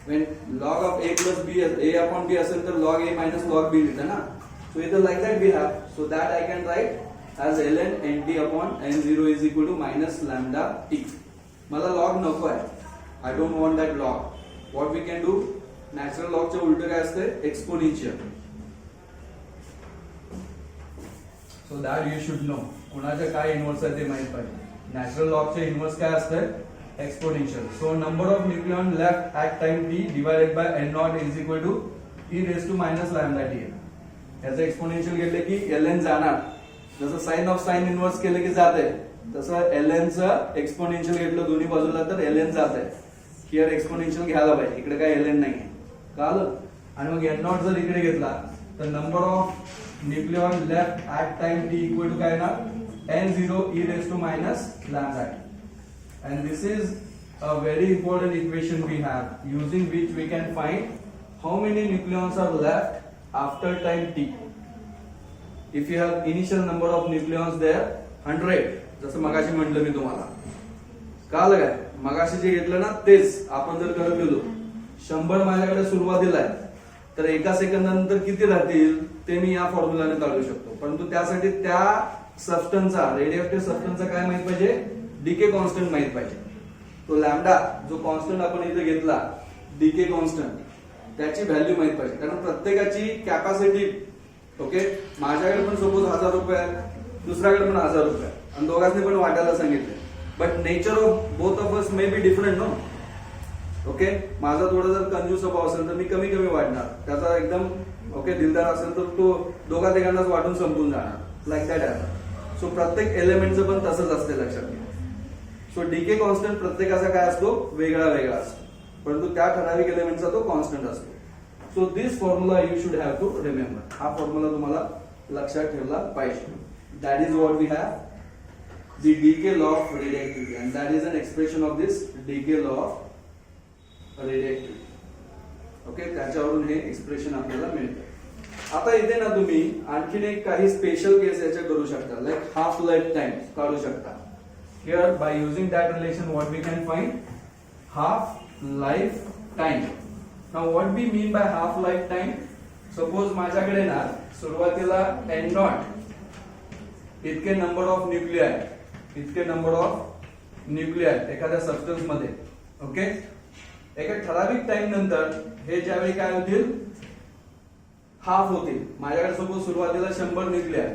when log of a plus b a upon b असेल तर log a minus log b लिहिता ना. So either like that we have. So that I can write as ln nt upon n0 is equal to minus lambda t. मला log नको आहे. I don't want that log. What we can do? Natural log चे उलट काय असते exponential. So that you should know. कुणाचे काय inverse आहे ते माहित पाहिजे. नॅचरल लॉग चे इन्व्हर्स काय असते exponential. So number of nucleon left at time t divided by n naught is equal to e raise to minus lambda t. याचं एक्सपोनेन्शियल घेतले की ln जाणार. जसं साइन ऑफ साइन इन्व्हर्स केलं की जाते तसं ln चं एक्सपोनेन्शियल घेतलं दोन्ही बाजूला तर ln जाते. हिअर एक्सपोनेन्शियल घ्यायला पाहिजे इकडे काय ln नाही कळलं. आणि मग n नॉट जर इकडे घेतला तर number of nucleon left at time t equal to काय ना n0 e raised to minus lambda t. And this is a very important equation we have using which we can find how many nucleons are left after time t. If you have initial number of nucleons there 100 जसं मगाशी म्हटलं मी तुम्हाला कळलं काय मगाशी जे घेतलं ना तेच आपण जर करत गेलो 100 माझ्याकडे सुरुवातीला आहे तर एका सेकंदानंतर किती राहतील ते मी या फॉर्म्युलाने काढू शकतो. परंतु त्यासाठी त्या सबस्टन्सचा रेडिओएक्टिव्ह सबस्टन्सचा काय माहित पाहिजे डीके कॉन्स्टंट माहित पाहिजे. तो लॅम्बडा जो कॉन्स्टंट आपण इथे घेतला डीके कॉन्स्टंट त्याची व्हॅल्यू माहित पाहिजे कारण प्रत्येकाची कॅपॅसिटी ओके माझ्याकडे पण सपोज 1000 रुपये आहे दुसऱ्याकडे पण 1000 रुपये आणि दोघांनी पण वाटायला सांगितले but nature of both of us may be different no. Okay माझा थोडा जर कंजूस स्वभाव असेल तर मी कमी कमी वाटणार त्याचा एकदम ओके दिलदार असेल तर तो दोघा तिघांनाच वाटून संपून जाणार लाईक दॅट आहे. सो प्रत्येक एलिमेंटचं पण तसंच असते लक्षात घ्या. सो डीके कॉन्स्टंट प्रत्येकाचा काय असतो वेगळा वेगळा असतो परंतु त्या ठराविक एलिमेंटचा तो कॉन्स्टंट असतो. So this formula you should have to remember. हा फॉर्म्युला तुम्हाला लक्षात ठेवला पाहिजे. That is what we have the decay law of radioactivity and that is an expression of this decay law of radioactivity. Okay त्याच्यावरून हे expression आपल्याला मिळतं. आता इथे ना तुम्ही आणखीन एक काही स्पेशल केस याचे करू शकता लाईक हाफ लाईफ टाइम काढू शकता. Here by using that relation what we can find half life time. Now what we mean by half life time suppose माझ्याकडे ना सुरुवातीला n नॉट इतके नंबर ऑफ न्यूक्लिआय एखाद्या सबस्टन्स मध्ये okay एका ठराविक टाइम नंतर हे ज्यावेळी काय होतील हाफ होतील. माझ्याकडे सपोज सुरुवातीला 100 न्यूक्लिआय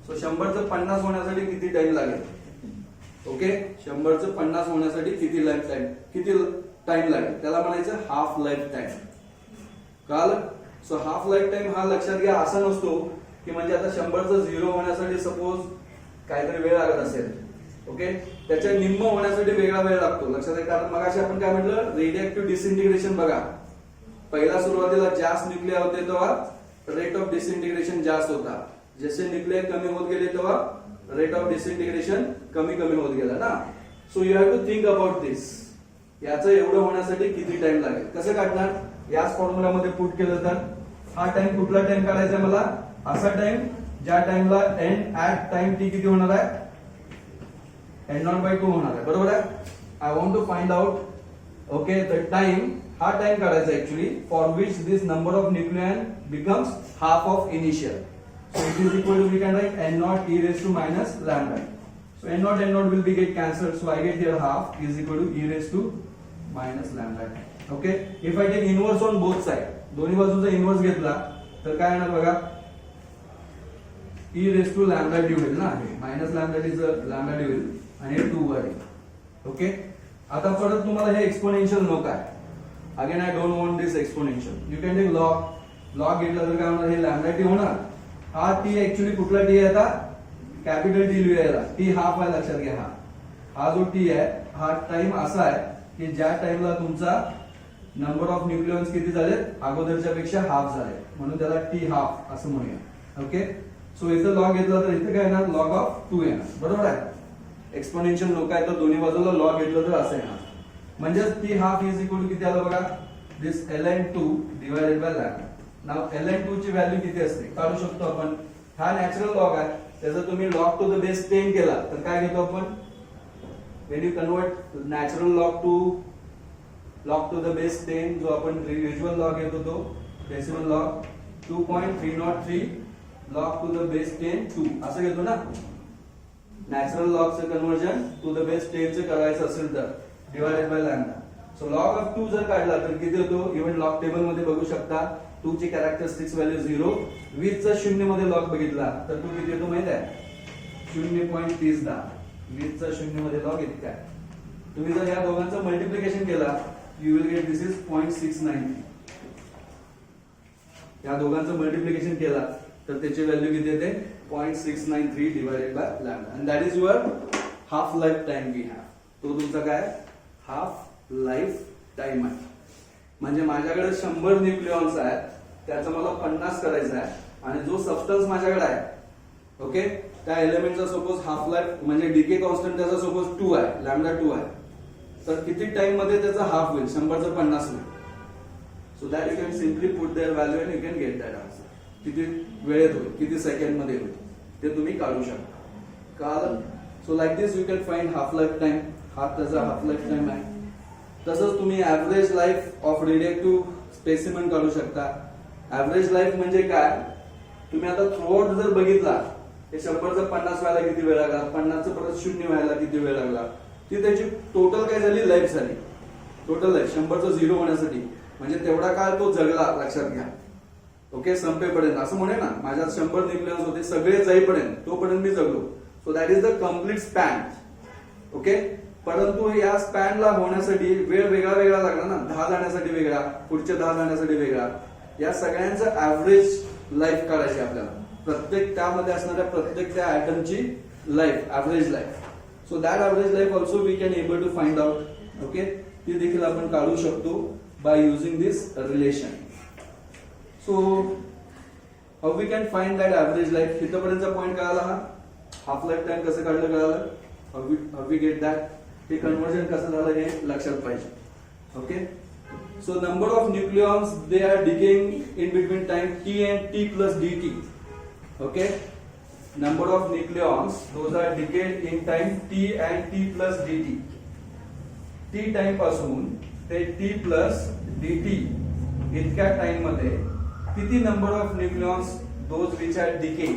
सो 100चं 50 होण्यासाठी किती टाइम लागेल ओके 100चं 50 होण्यासाठी किती टाइम लागेल त्याला म्हणायचं हाफ लाईफ टाइम कळलं. सो हाफ लाईफ टाइम हा लक्षात घ्या असा नसतो की म्हणजे आता 100चं 0 होण्यासाठी सपोज काहीतरी वेळ लागत असेल ओके त्याच्या निम्म होण्यासाठी वेगळा वेळ लागतो लक्षात घ्या. कारण मगाशी आपण काय म्हटलं रेडिएक्टिव्ह डिसइंटिग्रेशन बघा पहिला सुरुवातीला जास्त न्यूक्लिआय होते तेव्हा रेट ऑफ डिसइंटिग्रेशन जास्त होता. जसे न्यूक्लिआय कमी होत गेले तेव्हा रेट ऑफ डिसइंटिग्रेशन कमी कमी होत गेला ना. So you have to think about this. याचं एवढं होण्यासाठी किती टाइम लागेल कसं काढणार याच फॉर्म्युलामध्ये पुट केलं तर हा टाइम कुठला टाइम काढायचा मला असा टाइम ज्या टाइमला n ऍट टाइम t किती होणार आहे n0/2 होणार आहे बरोबर आहे. I want to find out okay the time हा टाइम काढायचा actually for which this number of nucleon becomes half of initial. So it is equal to we can write n0 e raised to minus lambda. So n0 will be get cancelled. So I get here half is equal to e raised to minus lambda. Okay. If I take inverse on both sides, दोन्ही बाजूचा inverse घेतला तर काय येणार बघा e raised to lambda d होईल ना minus lambda D lambda D होईल आणि हे 2 वर येईल. ओके आता परत तुम्हाला हे एक्सपोनेन्शियल नको आहे. Again I don't want this exponential. You can take log घेतला तर काय होणार हे लॅम्बडा टी होणार. हा टी ऍक्च्युअली कुठला टी आहे आता कॅपिटल टी लिहूया. टी हाफ आहे लक्षात घ्या. हा जो टी आहे हा टाइम असा आहे की ज्या टाइमला तुमचा नंबर ऑफ न्यूक्लियॉन्स किती झाले अगोदरच्या पेक्षा हाफ झाले म्हणून त्याला टी हाफ असं म्हणूया. ओके सो इथं लॉग घेतला तर इथं काय येणार लॉग ऑफ 2 येणार बरोबर आहे. एक्सपोनेन्शियल नको आहे तर दोन्ही बाजूला लॉग घेतलं तर असं येणार. म्हणजे T half is equal to किती आलं बघा, this ln2 divided by lambda. Now ln2 ची व्हॅल्यू किती असते काढू शकतो आपण. हा नॅचरल लॉग आहे, त्याचा तुम्ही लॉग टू द बेस 10 केला तर काय घेतो आपण, when you convert natural log to the base 10 जो आपण usual log घेतो तो decimal log 2.303 log to the base 10 2 असं घेतो ना. नॅचरल लॉग चे कन्वर्जन टू द बेस 10 चे करायचं असेल तर divided by lambda. So log of 2 जर काढला तर किती होतो, इव्हन लॉग टेबल मध्ये बघू शकता 2 ची कॅरेक्टरिस्टिक्स व्हॅल्यू 0, 20 चा 0 मध्ये लॉग बघितला तर तो किती येतो माहित आहे 0.30. 20 चा 0 मध्ये लॉग येते काय. तुम्ही जर या दोघांचं मल्टिप्लिकेशन केला you will get this is 0.693. या दोघांचं मल्टिप्लिकेशन केला तर त्याची व्हॅल्यू किती येते 0.693 divided by lambda. And that is your half life time we have. तो तुमचा काय हाफ लाईफ टाइम आहे. म्हणजे माझ्याकडे 100 न्यूक्लिऑन्स आहेत, त्याचं मला 50 करायचं आहे, आणि जो सबस्टन्स माझ्याकडे आहे ओके त्या एलिमेंटचा सपोज हाफ लाईफ म्हणजे डीके कॉन्स्टंट त्याचा सपोज 2 आहे, लॅम्डा 2 आहे, तर किती टाइम मध्ये त्याचा हाफ होईल 100 चं 50 होईल. So that you can simply put their value and you can get that answer. किती वेळेत होईल, किती सेकंड मध्ये होईल ते तुम्ही काढू शकता. कळलं. So like this you can find half life time. हा त्याचा हाफ लाईफ टाइम आहे. तसंच तुम्ही ऍव्हरेज लाईफ ऑफ रेडिएक्टिव्ह स्पेसिमेन काढू शकता. ऍव्हरेज लाईफ म्हणजे काय, तुम्ही आता थ्रूआउट जर बघितला हे 100 चं 50 व्हायला किती वेळ लागला, 50 चं परत 0 व्हायला किती वेळ लागला, ती त्याची टोटल काय झाली लाईफ झाली. टोटल लाईफ 100 चं 0 होण्यासाठी म्हणजे तेवढा काळ तो जगला, लक्षात घ्या. ओके संपेपर्यंत असं म्हणे ना, माझ्यात 100 न्यूक्लियॉन्स होते सगळे जाईपर्यंत तोपर्यंत मी जगलो. So that is the complete span. Okay परंतु या स्पॅनला होण्यासाठी वेळ वेगळा वेगळा लागला ना, 10 जाण्यासाठी वेगळा, पुढचे 10 जाण्यासाठी वेगळा. या सगळ्यांचं ऍव्हरेज लाईफ काढायची आपल्याला, प्रत्येक त्यामध्ये असणाऱ्या प्रत्येक त्या ऍटमची life, average life. So that average life also we can able to find out. Okay ती देखील आपण काढू शकतो by using this relation. So how we can find that average life. इथपर्यंतचा पॉईंट कळाला. हा हाफ लाईफ टाइम कसं काढलं कळालं. हाऊ वी गेट दॅट, हे कन्वर्जन कसं झालं हे लक्षात पाहिजे. Okay so number of nucleons they are decaying in between time t and t plus dt. Okay number of nucleons those are decayed in time t and t plus dt. t time पासून ते t plus dt इतक्या time मध्ये किती number of nucleons those which are decay,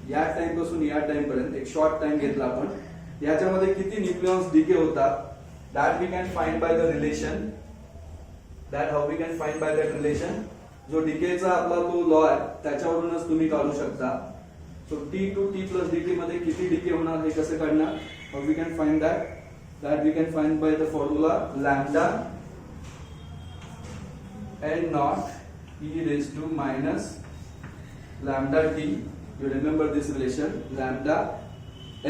या time पासून या time पर्यंत एक शॉर्ट टाइम घेतला आपण, याच्यामध्ये किती न्यूक्लिऑन्स डिके होतात. That we can find by the relation. That how we can find by that relation. जो डिकेचा आपला तो लॉ आहे त्याच्यावरूनच तुम्ही काढू शकता. So T to T plus dt मध्ये किती डिके होणार हे कसं काढणार. How we can find that. That we can find by the formula lambda n naught e raised to minus lambda t. You remember this relation, lambda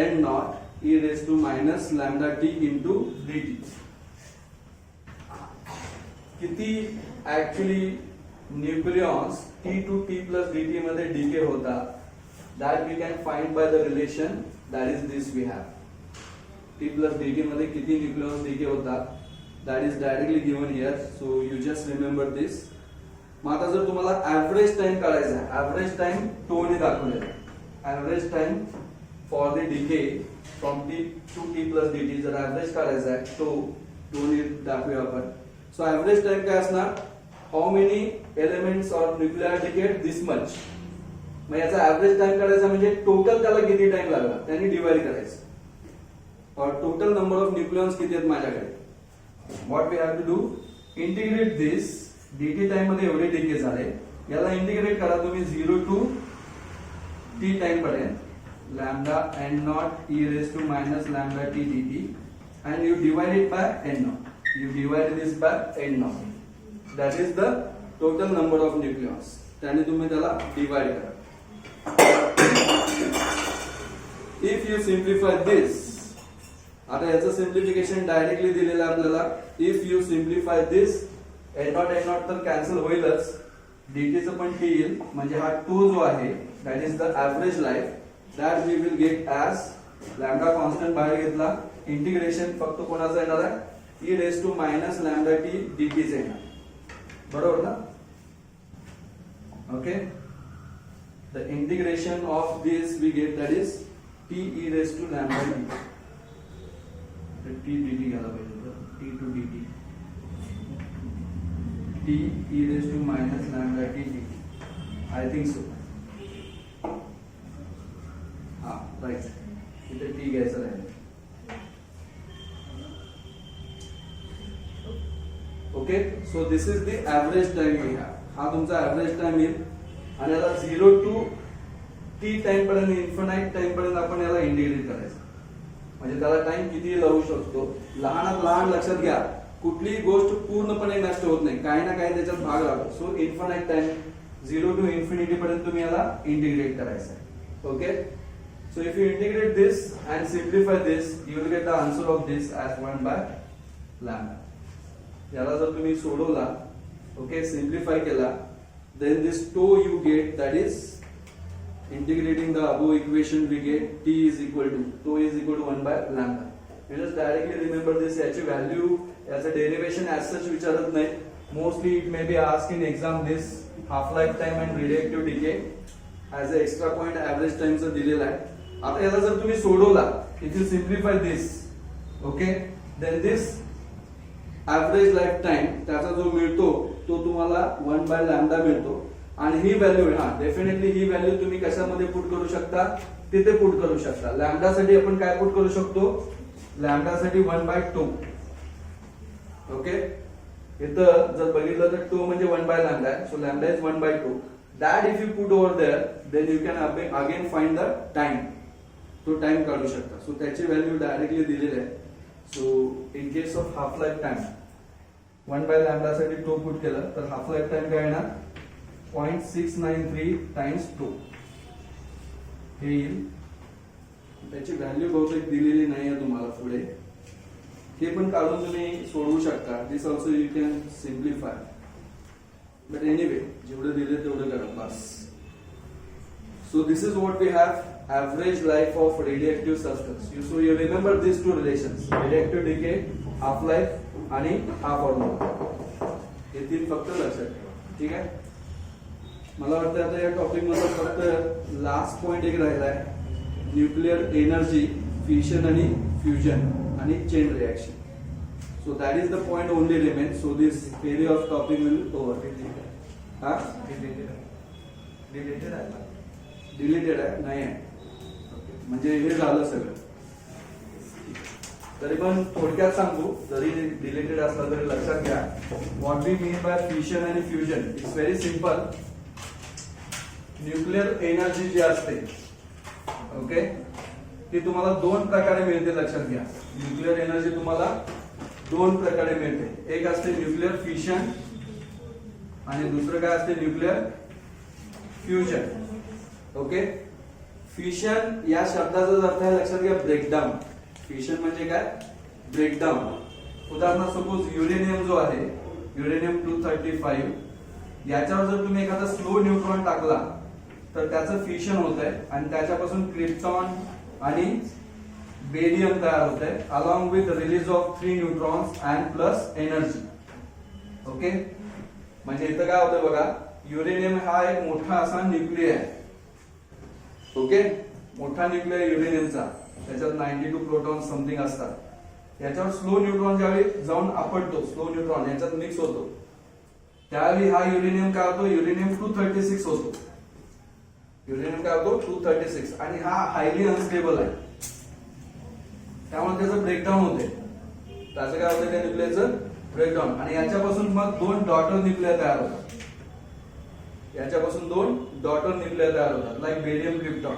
n naught e raised to minus lambda t into dt. किती actually nucleons t to T plus dt मध्ये decay होतात. That we can find by the relation. That is this we have. T plus dt मध्ये किती nucleons decay होतात that is directly given here. So you just remember this. मग आता जर तुम्हाला average time काढायचा आहे, ऍव्हरेज टाइम टोने दाखवलेला आहे. Average time for the decay from T to T plus dt जर ऍव्हरेज काढायचा आहे तो टोने दाखवूया आपण. सो ऍव्हरेज टाइम काय असणार, how many elements or nuclear decade this much. मग याचा ऍव्हरेज टाइम काढायचा म्हणजे टोटल त्याला किती टाइम लागला त्यांनी डिवाइड करायचं. और टोटल नंबर ऑफ न्यूक्लियॉन्स किती आहेत माझ्याकडे. What we have to do, integrate this. dt time मध्ये एवढे डिके झाले, याला इंटिग्रेट करा तुम्ही 0 टू t टाइम पर्यंत. Lambda n naught e raise to minus lambda t dt and you divide it by n naught. You divide this by n naught. That is the total number of nucleons. त्याने तुम्ही त्याला divide करा. If you simplify this, आता याचं simplification directly दिलेलं आपल्याला. If you simplify this, n naught तर cancel होईलच, dt चं पण t येईल, म्हणजे हा 2 जो आहे that is the average life that we will get as lambda constant बाहेर घेतला, इंटिग्रेशन फक्त कोणाचा येणार आहे e raised to minus lambda t dt च येणार, बरोबर ना? Okay, the integration of this we get that is t e raised to lambda t, तर t dt घ्यायला पाहिजे, t to dt, t e raised to minus lambda t dt, I think so. हा right, इथे t घ्यायचं राहील. Okay, so this is the average time we have. हा तुमचा average time येईल आणि याला 0 टू t टाइम पर्यंत, इन्फिनाइट टाइम पर्यंत आपण याला इंटिग्रेट करायचं. म्हणजे त्याला टाइम किती लावू शकतो, लहानात लहान लक्षात घ्या, कुठलीही गोष्ट पूर्णपणे नष्ट होत नाही, काही ना काही त्याच्यात भाग राहतो. So infinite time 0 to infinity पर्यंत तुम्ही याला इंटिग्रेट करायचं आहे. Okay, so if you integrate this and simplify this, you will get the answer of this as 1 by lambda. याला जर तुम्ही सोडवला, ओके, सिम्प्लिफाय केला, then this tau you get, that is integrating the above equation we get t is equal to, tau is equal to 1 by lambda. You just directly remember this. याची value, याचं derivation as such विचारत नाही. Mostly it may be ask in exam this half life time and radioactive decay as a extra point average टाइमचं दिलेला आहे. आता याला जर तुम्ही सोडवला, if you simplify this, okay, then this average life time त्याचा जो मिळतो तो तुम्हाला 1 बाय लॅम्बडा मिळतो. आणि ही व्हॅल्यू, हा डेफिनेटली ही व्हॅल्यू तुम्ही कशामध्ये पुट करू शकता, तिथे पुट करू शकता. लॅम्बडा साठी आपण काय पुट करू शकतो, लॅम्बडा साठी 1 बाय 2. ओके, इथं जर बघितलं तर 2 म्हणजे 1 बाय लॅम्बडा आहे, so lambda is 1 by 2. That if you put over there, then you can again find the time. तो टाइम काढू शकता. सो त्याची व्हॅल्यू डायरेक्टली दिलेली आहे. So in case of half life time 1 by lambda साठी 2 put केलं तर half life time काय येणार, 0.693 टाइम्स 2 हे येईल. त्याची व्हॅल्यू बहुतेक दिलेली नाही आहे तुम्हाला पुढे, हे पण काढून तुम्ही सोडवू शकता. This also you can simplify, but anyway जेवढे दिले तेवढे करा बस. So this is what we have, average life of radioactive substance. So you remember these two relations, radioactive decay, half life आणि हा फॉर्म्युला. हे तीन फक्त लक्षात ठेवा, ठीक आहे. मला वाटतं आता या टॉपिक मध्ये फक्त लास्ट पॉइंट एक राहिला आहे, न्यूक्लिअर एनर्जी, फिशन आणि फ्युजन आणि chain reaction. So that is the point only remain. So this area of topic will over. हा डिलीटेड आहे, नाही आहे, म्हणजे हे झालं सगळं. तरी पण थोडक्यात सांगू, जरी रिलेटेड असला तरी लक्षात घ्या, what we mean by fission आणि fusion. It's very simple. Nuclear energy जी असते, ओके, ती तुम्हाला 2 प्रकारे मिळते, लक्षात घ्या. न्यूक्लिअर एनर्जी तुम्हाला 2 प्रकारे मिळते. एक असते न्यूक्लिअर फिशन आणि दुसरं काय असते, न्यूक्लिअर फ्युजन. ओके, फिशन या शब्दाचा अर्थ आहे, लक्षात घ्या, ब्रेकडाऊन. फिशन म्हणजे काय, ब्रेकडाऊन. उदाहरणार्थ सपोज युरेनियम जो आहे, युरेनियम 235, याच्यावर जर तुम्ही एखादा स्लो न्यूट्रॉन टाकला तर त्याचं फिशन होत आहे आणि त्याच्यापासून क्रिप्टॉन आणि बेरियम तयार होत आहे, along with release of 3 neutrons and plus energy. Okay, म्हणजे इथं काय होतं बघा, युरेनियम हा एक मोठा असा न्यूक्लियर आहे. ओके, मोठा न्यूक्लियर युरेनियमचा, त्याच्यात 92 प्रोटॉन समथिंग असतात. याच्यावर स्लो न्यूट्रॉन ज्यावेळी जाऊन आपटतो, स्लो न्यूट्रॉन याच्यात मिक्स होतो, त्यावेळी हा युरेनियम काय होतो, युरेनियम 236 होतो. युरेनियम काय होतो, 236, आणि हा हायली अनस्टेबल आहे, त्यामुळे त्याचं ब्रेकडाऊन होते. त्याचं काय होतं, त्या न्यूक्लियरचं ब्रेकडाऊन. आणि याच्यापासून मग 2 डॉटर न्यूक्लियर तयार होतात. याच्यापासून 2 डॉटर न्यूक्लियर तयार होतात, लाईक बेरियम, क्रिप्टॉन.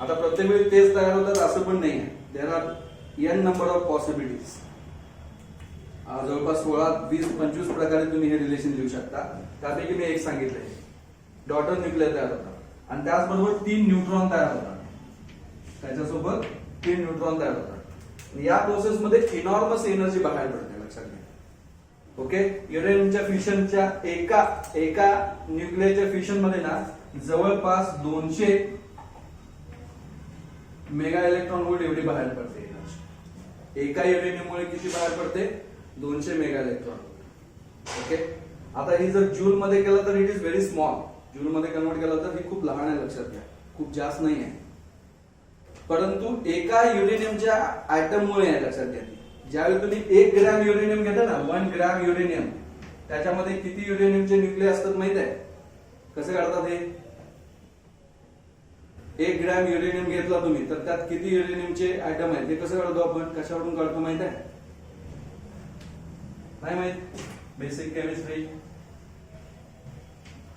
आता प्रत्येक वेळी तेच तयार होतात असं पण नाही आहे. There are n number of possibilities. जवळपास 16, 20, 25 प्रकारे तुम्ही हे रिलेशन लिहू शकता. त्यापैकी मी एक सांगितलंय, डॉटर न्यूक्लियर तयार होतात आणि त्याचबरोबर 3 न्यूट्रॉन तयार होतात. त्याच्यासोबत 3 न्यूट्रॉन तयार होतात. या प्रोसेस मध्ये इनॉर्मस एनर्जी बाहेर पडते, लक्षात घ्या. ओके, युरेनियमच्या फिशनच्या एका न्यूक्लियरच्या फिशन मध्ये ना जवळपास 200 मेगा इलेक्ट्रॉन व्होल्ट एवढी बाहेर पडते एनर्जी. एका युरेनियममुळे किती बाहेर पडते, 200 मेगा इलेक्ट्रॉन. ओके. आता ही जर जूल मध्ये केलं तर it is very small. Joule मध्ये कन्वर्ट केलं तर ही खूप लहान आहे, लक्षात घ्या, खूप जास्त नाही आहे. परंतु एका युरेनियमच्या ऍटम मुळे आहे, लक्षात घ्या. ज्यावेळी तुम्ही 1 ग्रॅम युरेनियम घेता ना, 1 ग्रॅम युरेनियम, त्याच्यामध्ये किती युरेनियमचे न्यूक्लियस असतात माहित आहे? कसे काढतात हे? 1 ग्रॅम युरेनियम घेतला तुम्ही तर त्यात किती युरेनियमचे ऍटम आहेत ते कसं काढतो आपण? कशावरून काढतो माहित आहे? नाही माहित? Basic chemistry.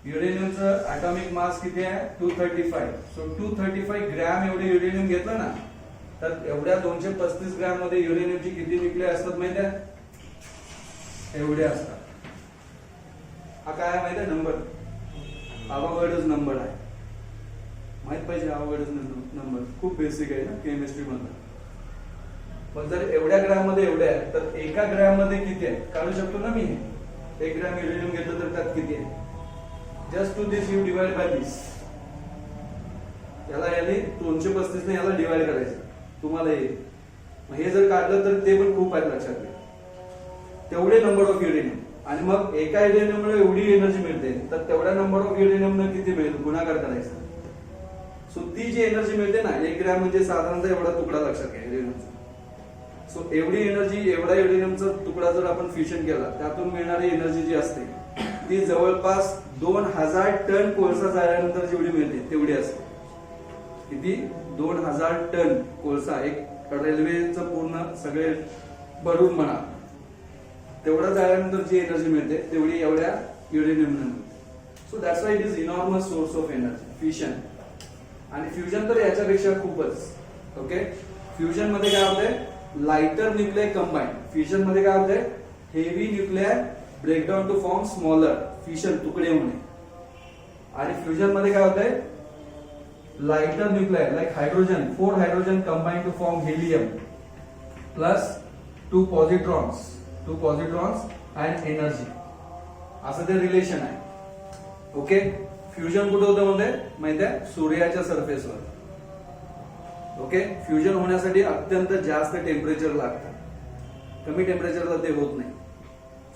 युरेनियमचं ऍटॉमिक मास किती आहे? 235. सो 235 ग्रॅम एवढे युरेनियम घेतलं ना, तर एवढ्या 235 ग्रॅम मध्ये युरेनियमची किती न्यूक्लियस असतात माहित आहे? एवढे असतात. हा काय आहे माहित आहे? नंबर. अवॉगाड्रोज नंबर आहे. माहित पाहिजे अवॉगाड्रोज नंबर. खूप बेसिक आहे ना केमिस्ट्री मधला. पण जर एवढ्या ग्रॅम मध्ये एवढे आहे तर एका ग्रॅम मध्ये किती आहे काढू शकतो ना मी. 1 ग्रॅम युरेनियम घेतलं तर त्यात किती आहे? Just to this you divide by this. याला याने 235 ने याला डिवाइड करायचं तुम्हाला येईल. मग हे जर काढलं तर ते पण खूप आहे, लक्षात घ्या. तेवढे नंबर ऑफ युरेनियम. आणि मग एका युरेनियममुळे एवढी एनर्जी मिळते तर तेवढ्या नंबर ऑफ युरेनियम किती मिळेल गुणाकार करायचा. सो ती जी एनर्जी मिळते ना, 1 ग्रॅम म्हणजे साधारणतः एवढा तुकडा, लक्षात घ्या, युरेनियमचा. सो एवढी एनर्जी, एवढा युरेनियमचा तुकडा जर आपण फ्युजन केला, त्यातून मिळणारी एनर्जी जी असते ती जवळपास 2000 टन कोळसा जाळल्यानंतर जेवढी मिळते तेवढी असते. किती? 2000 टन कोळसा, एक रेल्वेचं पूर्ण सगळे भरून म्हणा, तेवढा जाळल्यानंतर जी एनर्जी मिळते तेवढी एवढ्या युरेनियम मिळते. So that's why it is enormous source of energy fusion. आणि फ्युजन तर याच्यापेक्षा खूपच. ओके. फ्युजन मध्ये काय होते? Lighter nuclear combine. फ्युजन मध्ये काय होते? Heavy nuclear breakdown to form smaller fission, तुकडे होणे. आणि फ्युजन मध्ये काय होते? Lighter nuclear like hydrogen, 4 hydrogen combine to form helium plus 2 positrons and energy. असं ते रिलेशन आहे. ओके. फ्युजन कुठे होतं मध्ये माहिती आहे? सूर्याच्या सरफेसवर. ओके. फ्युजन होण्यासाठी अत्यंत जास्त टेम्परेचर लागतं, कमी टेम्परेचरला ते होत नाही.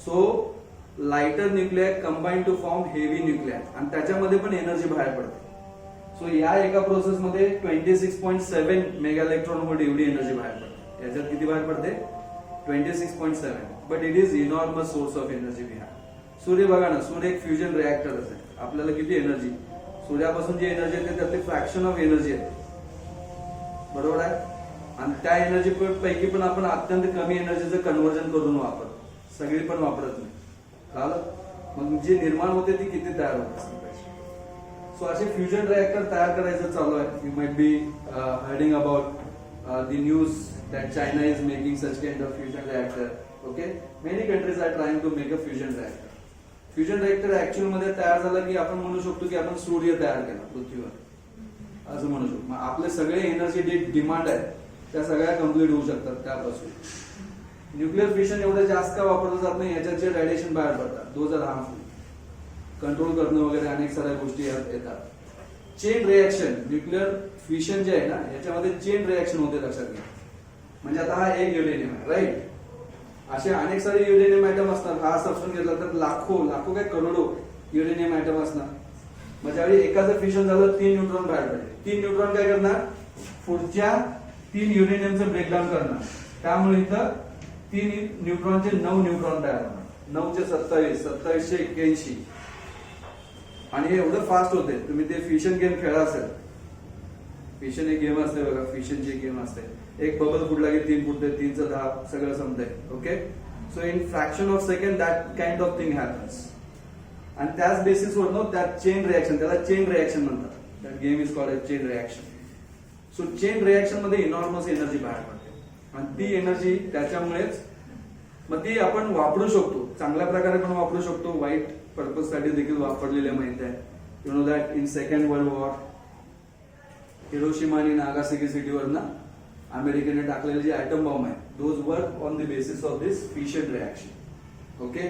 So lighter nuclear combine to form heavy nuclear, आणि त्याच्यामध्ये पण एनर्जी बाहेर पडते. सो या एका प्रोसेस मध्ये 26.7 मेगा इलेक्ट्रॉन व्होल्ट एवढी एनर्जी बाहेर पडते. याच्यात किती बाहेर पडते? 26.7. But it is enormous source of energy we have. सूर्य बघा ना, सूर्य एक फ्युजन रिएक्टरच आहे. आपल्याला किती एनर्जी, सूर्यापासून जी एनर्जी येते त्यातली फ्रॅक्शन ऑफ एनर्जी येते, बरोबर आहे. आणि त्या एनर्जी पैकी पण आपण अत्यंत कमी एनर्जीचं कन्व्हर्जन करून वापरतो, सगळी पण वापरत नाही. कळलं? मग जे निर्माण होते ती किती तयार होते. सो असे फ्युजन रिएक्टर तयार करायचं चालू आहे. You might be hearing about the news that China is making such kind of fusion reactor. Okay. Many countries are trying to make a fusion reactor. Fusion reactor actual मध्ये तयार झालं की आपण म्हणू शकतो की आपण सूर्य तयार केला पृथ्वीवर, असं म्हणू शकतो. मग आपले सगळे एनर्जी डिमांड आहे त्या सगळ्या कम्प्लीट होऊ शकतात त्यापासून. न्यूक्लिअर फिशन एवढं जास्त का वापरलं जात नाही? याच्यात जे रेडिएशन बाहेर पडतात दोज आर हार्मफुल. कंट्रोल करणं वगैरे अनेक साऱ्या गोष्टी यात येतात. चेन रिएक्शन, न्यूक्लिअर फिशन जे आहे ना याच्यामध्ये चेन रिएक्शन होते, लक्षात घ्या. म्हणजे आता हा एक युरेनियम आहे, राईट. असे अनेक सारे युरेनियम ऍटम असतात. हा सबस्टन्स घेतला तर लाखो काय करोडो युरेनियम ऍटम असणार. मग ज्यावेळी एकाचं फिशन झालं 3 न्यूट्रॉन बाहेर पडले. 3 न्यूट्रॉन काय करणार? पुढच्या 3 युरेनियमचं ब्रेकडाऊन करणार. त्यामुळे इथं 3 न्यूट्रॉनचे 9 न्यूट्रॉन तयार होणार. 9 चे 27, 27 चे 81. आणि हे एवढं फास्ट होते. तुम्ही ते फिशन गेम खेळा असेल. फिशन एक गेम असते बघा, फिशनची गेम असते. एक बबल फुटला की 3 फुटते, 3चं 10 सगळं संपतंय. Okay. So in fraction of second that kind of thing happens. आणि त्याच बेसिसवर नो त्यात चेन रिएक्शन, त्याला चेन रिएक्शन म्हणतात. That game is called chain reaction. So chain reaction मध्ये इनॉर्मस एनर्जी बाहेर पडते आणि ती एनर्जी त्याच्यामुळेच मग ती आपण वापरू शकतो. चांगल्या प्रकारे पण वापरू शकतो, वाईट पर्पज साठी देखील वापरलेले माहित आहे. You know that in second world war Hiroshima आणि नागासाकी सिटीवर ना अमेरिकेने टाकलेले जे ऍटम बॉम्ब आहे, those work on the basis of this fission reaction. Okay.